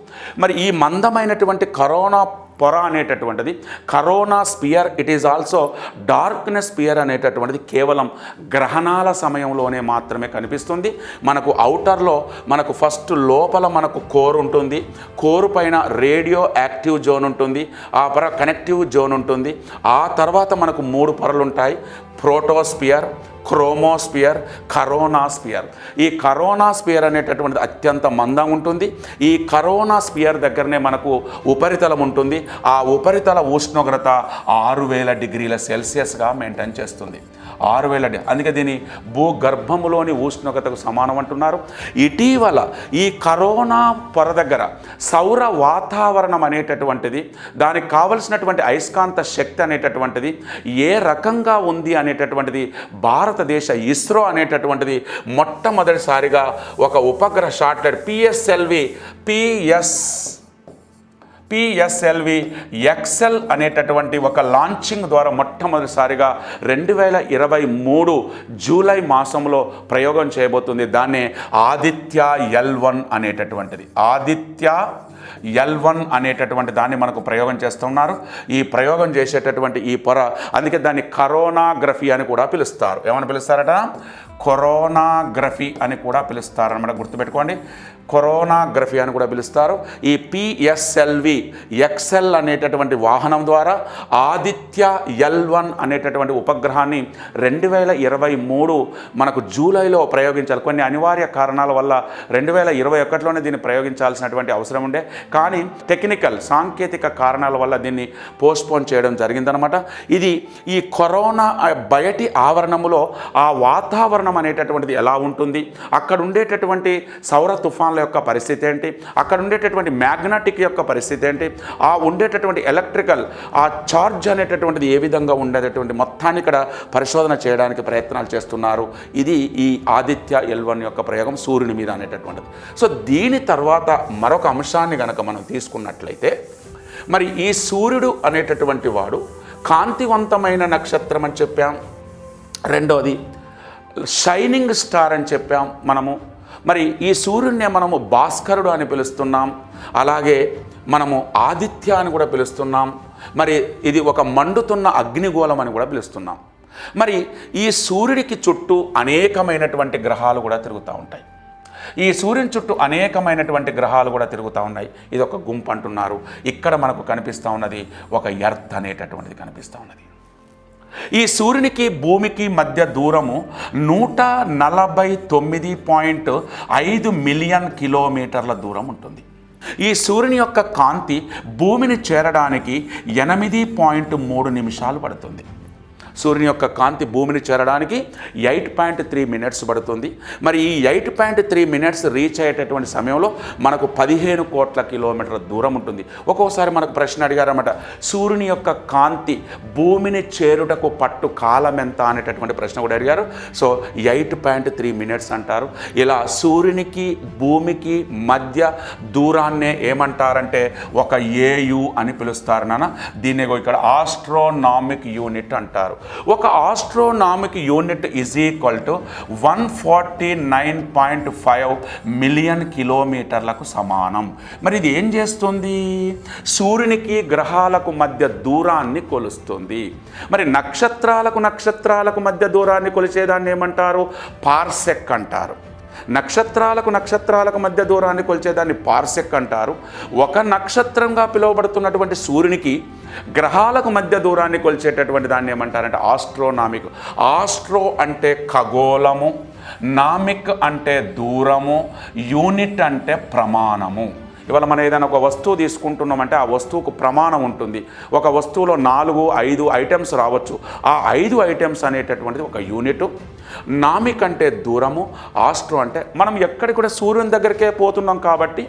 మరి ఈ మందమైనటువంటి కరోనా పొర అనేటటువంటిది corona sphere, it is also darkness sphere అనేటటువంటిది కేవలం గ్రహణాల సమయంలోనే మాత్రమే కనిపిస్తుంది. మనకు ఔటర్లో మనకు ఫస్ట్ లోపల మనకు కోర్ ఉంటుంది, కోరు పైన రేడియో యాక్టివ్ జోన్ ఉంటుంది, ఆ పొర కనెక్టివ్ జోన్ ఉంటుంది. ఆ తర్వాత మనకు 3 పొరలు ఉంటాయి: ప్రోటోస్పియర్, క్రోమోస్పియర్, కరోనాస్పియర్. ఈ కరోనాస్పియర్ అనేటటువంటిది అత్యంత మందంగా ఉంటుంది. ఈ కరోనాస్పియర్ దగ్గరనే మనకు ఉపరితలం ఉంటుంది. ఆ ఉపరితల ఉష్ణోగ్రత 6000 డిగ్రీల సెల్సియస్గా మెయింటైన్ చేస్తుంది. 6000. అందుకే దీని భూగర్భములోని ఉష్ణోగ్రతకు సమానం అంటున్నారు. ఇటీవల ఈ కరోనా పొర దగ్గర సౌర వాతావరణం అనేటటువంటిది, దానికి కావలసినటువంటి అయస్కాంత శక్తి అనేటటువంటిది ఏ రకంగా ఉంది అనేటటువంటిది భారతదేశ ఇస్రో అనేటటువంటిది మొట్టమొదటిసారిగా ఒక ఉపగ్రహ శాటిలైట్ పిఎస్ఎల్వి ఎక్సెల్ అనేటటువంటి ఒక లాంచింగ్ ద్వారా మొట్టమొదటిసారిగా 2023 జూలై మాసంలో ప్రయోగం చేయబోతుంది. దాన్నే ఆదిత్య L1 అనేటటువంటిది. ఆదిత్య L1 అనేటటువంటి దాన్ని మనకు ప్రయోగం చేస్తున్నారు. ఈ ప్రయోగం చేసేటటువంటి ఈ పొర, అందుకే దాన్ని కరోనాగ్రఫీ అని కూడా పిలుస్తారు. ఏమని పిలుస్తారట? కొరోనాగ్రఫీ అని కూడా పిలుస్తారన్నమాట. గుర్తుపెట్టుకోండి, కొరోనాగ్రఫీ అని కూడా పిలుస్తారు. ఈ పిఎస్ఎల్వి ఎక్సెల్ అనేటటువంటి వాహనం ద్వారా ఆదిత్య L1 అనేటటువంటి ఉపగ్రహాన్ని 2023 మనకు జూలైలో ప్రయోగించాలి. కొన్ని అనివార్య కారణాల వల్ల 2021లోనే దీన్ని ప్రయోగించాల్సినటువంటి అవసరం ఉండే, కానీ టెక్నికల్ సాంకేతిక కారణాల వల్ల దీన్ని పోస్ట్పోన్ చేయడం జరిగిందనమాట. ఇది ఈ కరోనా బయటి ఆవరణములో ఆ వాతావరణం అనేటటువంటిది ఎలా ఉంటుంది, అక్కడ ఉండేటటువంటి సౌర తుఫాన్ల యొక్క పరిస్థితి ఏంటి, అక్కడ ఉండేటటువంటి మ్యాగ్నెటిక్ యొక్క పరిస్థితి ఏంటి, ఆ ఉండేటటువంటి ఎలక్ట్రికల్ ఆ ఛార్జ్ అనేటటువంటిది ఏ విధంగా ఉండేటటువంటి మొత్తాన్ని ఇక్కడ పరిశోధన చేయడానికి ప్రయత్నాలు చేస్తున్నారు. ఇది ఈ ఆదిత్య L1 యొక్క ప్రయోగం సూర్యుని మీద అనేటటువంటిది. సో దీని తర్వాత మరొక అంశాన్ని కనుక మనం తీసుకున్నట్లయితే, మరి ఈ సూర్యుడు అనేటటువంటి వాడు కాంతివంతమైన నక్షత్రం అని చెప్పాం. రెండోది షైనింగ్ స్టార్ అని చెప్పాం మనము. మరి ఈ సూర్యుడినే మనము భాస్కరుడు అని పిలుస్తున్నాం, అలాగే మనము ఆదిత్య అని కూడా పిలుస్తున్నాం. మరి ఇది ఒక మండుతున్న అగ్నిగోళం అని కూడా పిలుస్తున్నాం. మరి ఈ సూర్యుడికి చుట్టూ అనేకమైనటువంటి గ్రహాలు కూడా తిరుగుతూ ఉంటాయి. ఈ సూర్యుని చుట్టూ అనేకమైనటువంటి గ్రహాలు కూడా తిరుగుతూ ఉన్నాయి. ఇది ఒక గుంపు అంటున్నారు. ఇక్కడ మనకు కనిపిస్తూ ఉన్నది ఒక ఎర్త్ అనేటటువంటిది కనిపిస్తూ ఉన్నది. ఈ సూర్యునికి భూమికి మధ్య దూరము 149.5 మిలియన్ కిలోమీటర్ల దూరం ఉంటుంది. ఈ సూర్యుని యొక్క కాంతి భూమిని చేరడానికి 8.3 నిమిషాలు పడుతుంది. సూర్యుని యొక్క కాంతి భూమిని చేరడానికి 8.3 మినిట్స్ పడుతుంది. మరి ఈ 8.3 మినిట్స్ రీచ్ అయ్యేటటువంటి సమయంలో మనకు 15 కోట్ల కిలోమీటర్ల దూరం ఉంటుంది. ఒక్కోసారి మనకు ప్రశ్న అడిగారన్నమాట, సూర్యుని యొక్క కాంతి భూమిని చేరుటకు పట్టు కాలం ఎంత అనేటటువంటి ప్రశ్న కూడా అడిగారు. సో 8.3 మినిట్స్ అంటారు. ఇలా సూర్యునికి భూమికి మధ్య దూరాన్నే ఏమంటారంటే ఒక ఏయు అని పిలుస్తారు నాన్న. దీన్ని ఇక్కడ ఆస్ట్రోనామిక్ యూనిట్ అంటారు. ఒక astronomic unit is equal to 149.5 million కిలోమీటర్లకు సమానం. మరి ఇది ఏం చేస్తుంది? సూర్యునికి గ్రహాలకు మధ్య దూరాన్ని కొలుస్తుంది. మరి నక్షత్రాలకు మధ్య దూరాన్ని కొలిచేదాన్ని ఏమంటారు? పార్సెక్ అంటారు. నక్షత్రాలకు మధ్య దూరాన్ని కొలిచేదాన్ని పార్సెక్ అంటారు. ఒక నక్షత్రంగా పిలువబడుతున్నటువంటి సూర్యునికి గ్రహాలకు మధ్య దూరాన్ని కొలిచేటటువంటి దాన్ని ఏమంటారంటే ఆస్ట్రోనామిక్. ఆస్ట్రో అంటే ఖగోళము, నామిక్ అంటే దూరము, యూనిట్ అంటే ప్రమాణము. ఇవాళ మనం ఏదైనా ఒక వస్తువు తీసుకుంటున్నామంటే ఆ వస్తువుకు ప్రమాణం ఉంటుంది. ఒక వస్తువులో 4, 5 ఐటమ్స్ రావచ్చు. ఆ 5 ఐటమ్స్ అనేటటువంటిది ఒక యూనిట్. నామిక్ అంటే దూరము, ఆస్ట్రో అంటే మనం ఎక్కడికి కూడా సూర్యుని దగ్గరికే పోతున్నాం కాబట్టి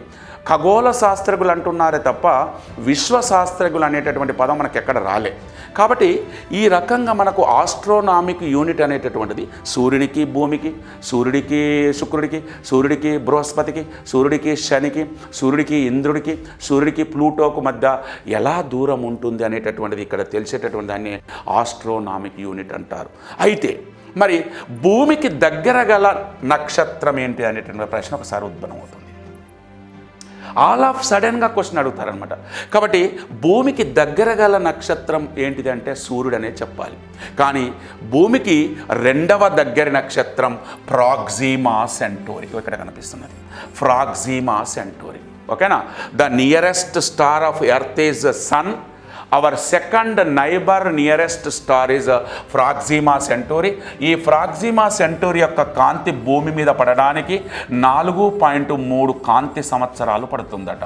ఖగోళ శాస్త్రజ్ఞులు అంటున్నారే తప్ప విశ్వశాస్త్రజ్ఞులు అనేటటువంటి పదం మనకు ఎక్కడ రాలే. కాబట్టి ఈ రకంగా మనకు ఆస్ట్రోనామిక్ యూనిట్ అనేటటువంటిది సూర్యునికి భూమికి, సూర్యుడికి శుక్రుడికి, సూర్యుడికి బృహస్పతికి, సూర్యుడికి శనికి, సూర్యుడికి ఇంద్రుడికి, సూర్యుడికి ప్లూటోకు మధ్య ఎలా దూరం ఉంటుంది అనేటటువంటిది ఇక్కడ తెలిసేటటువంటి దాన్ని ఆస్ట్రోనామిక్ యూనిట్ అంటారు. అయితే మరి భూమికి దగ్గర గల నక్షత్రం ఏంటి అనేటువంటి ప్రశ్న ఒకసారి ఉద్భవమవుతుంది. ఆల్ ఆఫ్ సడన్గా క్వశ్చన్ అడుగుతారనమాట. కాబట్టి భూమికి దగ్గర గల నక్షత్రం ఏంటిది అంటే సూర్యుడు అనే చెప్పాలి. కానీ భూమికి రెండవ దగ్గర నక్షత్రం ప్రాక్సిమా సెంటోరీ, ఇక్కడ కనిపిస్తున్నది ప్రాక్సిమా సెంటోరీ. ఓకేనా? The nearest star of earth is sun. Our second neighbour nearest star is Proxima Centauri. ఈ ప్రాక్సిమా సెంటోరీ యొక్క కాంతి భూమి మీద పడడానికి 4.3 కాంతి సంవత్సరాలు పడుతుందట.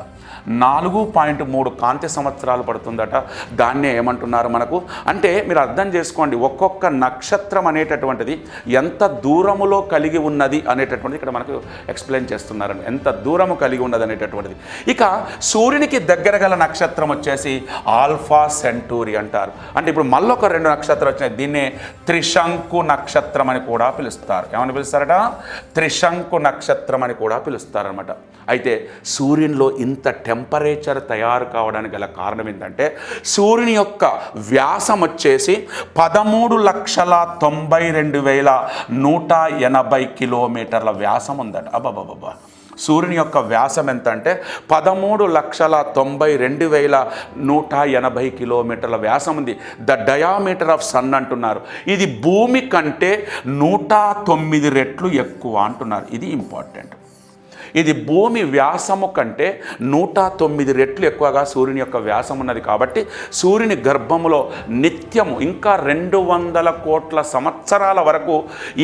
4.3 కాంతి సంవత్సరాలు పడుతుందట. దాన్నే ఏమంటున్నారు మనకు అంటే మీరు అర్థం చేసుకోండి, ఒక్కొక్క నక్షత్రం అనేటటువంటిది ఎంత దూరములో కలిగి ఉన్నది అనేటటువంటిది ఇక్కడ మనకు ఎక్స్ప్లెయిన్ చేస్తున్నారండి, ఎంత దూరము కలిగి ఉన్నది అనేటటువంటిది. ఇక సూర్యునికి దగ్గర గల నక్షత్రం వచ్చేసి ఆల్ఫా సెంటూరి అంటారు. అంటే ఇప్పుడు మళ్ళొక 2 నక్షత్రాలు వచ్చినాయి. దీన్నే త్రిశంకు నక్షత్రం అని కూడా పిలుస్తారు. ఏమని పిలుస్తారట? త్రిశంకు నక్షత్రం అని కూడా పిలుస్తారనమాట. అయితే సూర్యునిలో ఇంత టెంపరేచర్ తయారు కావడానికి గల కారణం ఏంటంటే సూర్యుని యొక్క వ్యాసం వచ్చేసి 13,92,180 కిలోమీటర్ల వ్యాసం ఉందట. అబ్బాబాబా, సూర్యుని యొక్క వ్యాసం ఎంత అంటే 13,92,180 కిలోమీటర్ల వ్యాసం ఉంది. ద డయామీటర్ ఆఫ్ సన్ అంటున్నారు. ఇది భూమి కంటే 109 రెట్లు ఎక్కువ అంటున్నారు. ఇది ఇంపార్టెంట్. ఇది భూమి వ్యాసము కంటే 109 రెట్లు ఎక్కువగా సూర్యుని యొక్క వ్యాసం ఉన్నది. కాబట్టి సూర్యుని గర్భములో నిత్యము ఇంకా 200 కోట్ల సంవత్సరాల వరకు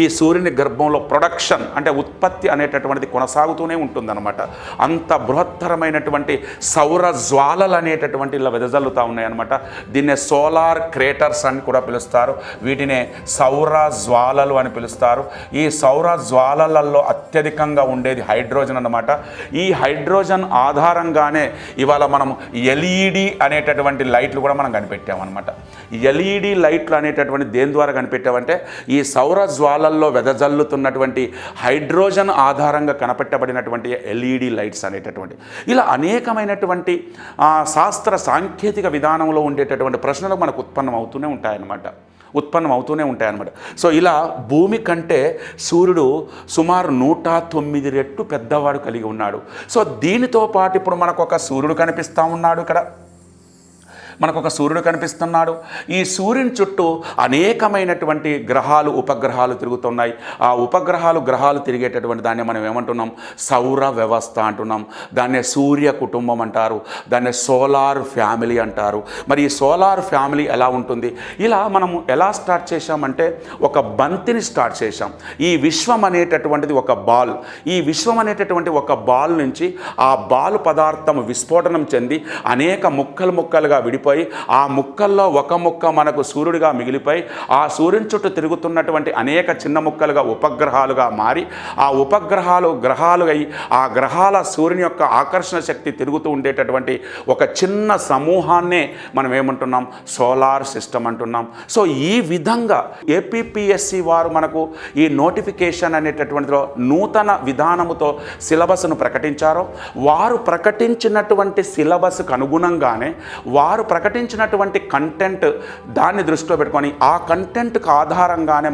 ఈ సూర్యుని గర్భంలో ప్రొడక్షన్ అంటే ఉత్పత్తి అనేటటువంటిది కొనసాగుతూనే ఉంటుందన్నమాట. అంత బృహత్తరమైనటువంటి సౌర జ్వాలలు అనేటటువంటి ఇలా వెదజల్లుతూ ఉన్నాయన్నమాట. దీన్నే సోలార్ క్రేటర్స్ అని కూడా పిలుస్తారు. వీటినే సౌర జ్వాలలు అని పిలుస్తారు. ఈ సౌర జ్వాలలలో అత్యధికంగా ఉండేది హైడ్రోజన్ అన్నమాట. ఈ హైడ్రోజన్ ఆధారంగానే ఇవాళ మనం ఎల్ఈడి అనేటటువంటి లైట్లు కూడా మనం కనిపెట్టామన్నమాట. ఎల్ఈడి లైట్లు అనేటటువంటి దేని ద్వారా కనిపెట్టామంటే ఈ సౌర జ్వాలల్లో వెదజల్లుతున్నటువంటి హైడ్రోజన్ ఆధారంగా కనిపెట్టబడినటువంటి ఎల్ఈడి లైట్స్ అనేటటువంటి ఇలా అనేకమైనటువంటి శాస్త్ర సాంకేతిక విధానంలో ఉండేటటువంటి ప్రశ్నలు మనకు ఉత్పన్నం అవుతూనే ఉంటాయన్నమాట. సో ఇలా భూమి కంటే సూర్యుడు సుమారు 109 రెట్లు పెద్దవాడు కలిగి ఉన్నాడు. సో దీనితో పాటు ఇప్పుడు మనకు ఒక సూర్యుడు కనిపిస్తూ ఉన్నాడు. ఇక్కడ మనకు ఒక సూర్యుడు కనిపిస్తున్నాడు. ఈ సూర్యుని చుట్టూ అనేకమైనటువంటి గ్రహాలు ఉపగ్రహాలు తిరుగుతున్నాయి. ఆ ఉపగ్రహాలు గ్రహాలు తిరిగేటటువంటి దాన్ని మనం ఏమంటున్నాం? సౌర వ్యవస్థ అంటున్నాం. దాన్నే సూర్య కుటుంబం అంటారు. దాన్నే సోలార్ ఫ్యామిలీ అంటారు. మరి ఈ సోలార్ ఫ్యామిలీ ఎలా ఉంటుంది? ఇలా మనము ఎలా స్టార్ట్ చేశామంటే ఒక బంతిని స్టార్ట్ చేశాం. ఈ విశ్వం అనేటటువంటిది ఒక బాల్. ఈ విశ్వం అనేటటువంటి ఒక బాల్ నుంచి ఆ బాల్ పదార్థం విస్ఫోటనం చెంది అనేక ముక్కలుగా విడిపోయి ఆ ముక్కల్లో ఒక ముక్క మనకు సూర్యుడిగా మిగిలిపోయి ఆ సూర్యుని చుట్టూ తిరుగుతున్నటువంటి అనేక చిన్న ముక్కలుగా ఉపగ్రహాలుగా మారి ఆ ఉపగ్రహాలు గ్రహాలు అయి ఆ గ్రహాల సూర్యుని యొక్క ఆకర్షణ శక్తి తిరుగుతూ ఉండేటటువంటి ఒక చిన్న సమూహాన్నే మనం ఏమంటున్నాం? సోలార్ సిస్టమ్ అంటున్నాం. సో ఈ విధంగా ఏపీపీఎస్సి వారు మనకు ఈ నోటిఫికేషన్ అనేటటువంటిలో నూతన విధానముతో సిలబస్ను ప్రకటించారో వారు ప్రకటించినటువంటి సిలబస్కు అనుగుణంగానే వారు ప్రకటించినటువంటి కంటెంట్ దాన్ని దృష్టిలో పెట్టుకొని ఆ కంటెంట్కి ఆధారంగానే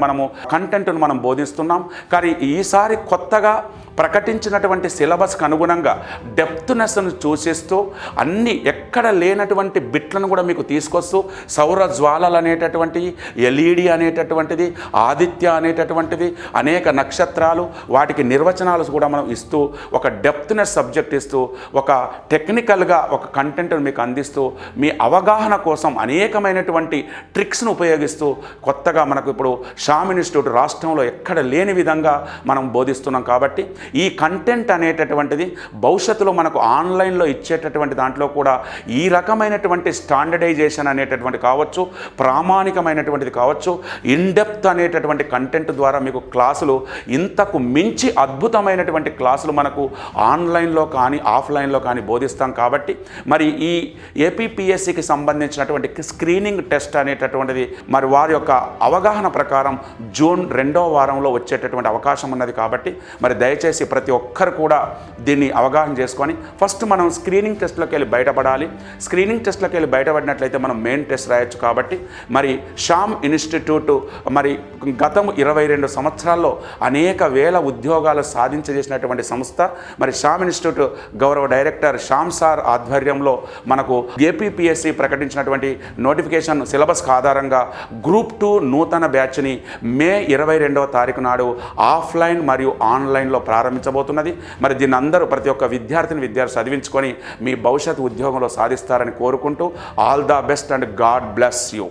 కంటెంట్ను మనం బోధిస్తున్నాం. కానీ ఈసారి కొత్తగా ప్రకటించినటువంటి సిలబస్కి అనుగుణంగా డెప్త్నెస్ను చూసిస్తూ అన్ని ఎక్కడ లేనటువంటి బిట్లను కూడా మీకు తీసుకొస్తూ సౌర జ్వాలలు అనేటటువంటివి, ఎల్ఈడి అనేటటువంటిది, ఆదిత్య అనేటటువంటిది, అనేక నక్షత్రాలు వాటికి నిర్వచనాలు కూడా మనం ఇస్తూ ఒక డెప్త్నెస్ సబ్జెక్ట్ ఇస్తూ ఒక టెక్నికల్గా ఒక కంటెంట్ను మీకు అందిస్తూ మీ అవగాహన కోసం అనేకమైనటువంటి ట్రిక్స్ను ఉపయోగిస్తూ కొత్తగా మనకు ఇప్పుడు షామ్ ఇన్స్టిట్యూట్ రాష్ట్రంలో ఎక్కడ లేని విధంగా మనం బోధిస్తున్నాం. కాబట్టి ఈ కంటెంట్ అనేటటువంటిది భవిష్యత్తులో మనకు ఆన్లైన్లో ఇచ్చేటటువంటి దాంట్లో కూడా ఈ రకమైనటువంటి స్టాండర్డైజేషన్ అనేటటువంటి కావచ్చు, ప్రామాణికమైనటువంటిది కావచ్చు, ఇన్డెప్త్ అనేటటువంటి కంటెంట్ ద్వారా మీకు క్లాసులు ఇంతకు మించి అద్భుతమైనటువంటి క్లాసులు మనకు ఆన్లైన్లో కానీ ఆఫ్లైన్లో కానీ బోధిస్తాం. కాబట్టి మరి ఈ ఏపీపీఎస్సికి టీఎస్పీఎస్సికి సంబంధించినటువంటి స్క్రీనింగ్ టెస్ట్ అనేటటువంటిది మరి వారి యొక్క అవగాహన ప్రకారం జూన్ 2వ వారంలో వచ్చేటటువంటి అవకాశం ఉన్నది. కాబట్టి మరి దయచేసి ప్రతి ఒక్కరు కూడా దీన్ని అవగాహన చేసుకొని ఫస్ట్ మనం స్క్రీనింగ్ టెస్ట్లోకి వెళ్ళి బయటపడాలి. స్క్రీనింగ్ టెస్ట్లోకి వెళ్ళి బయటపడినట్లయితే మనం మెయిన్ టెస్ట్ రాయొచ్చు. కాబట్టి మరి శ్యామ్ ఇన్స్టిట్యూట్ మరి గతం 22 సంవత్సరాల్లో అనేక వేల ఉద్యోగాలు సాధించజేసినటువంటి సంస్థ. మరి శ్యామ్ ఇన్స్టిట్యూట్ గౌరవ డైరెక్టర్ శ్యామ్ సార్ ఆధ్వర్యంలో మనకు ఏపీపీఎస్సి ప్రకటించినటువంటి నోటిఫికేషన్ సిలబస్ ఆధారంగా గ్రూప్ 2 నూతన బ్యాచ్ని మే 22వ తారీఖు నాడు ఆఫ్లైన్ మరియు ఆన్లైన్లో ప్రారంభించబోతున్నది. మరి దీన్ని అందరూ ప్రతి ఒక్క విద్యార్థి చదివించుకొని మీ భవిష్యత్ ఉద్యోగంలో సాధిస్తారని కోరుకుంటూ all the best and God bless you.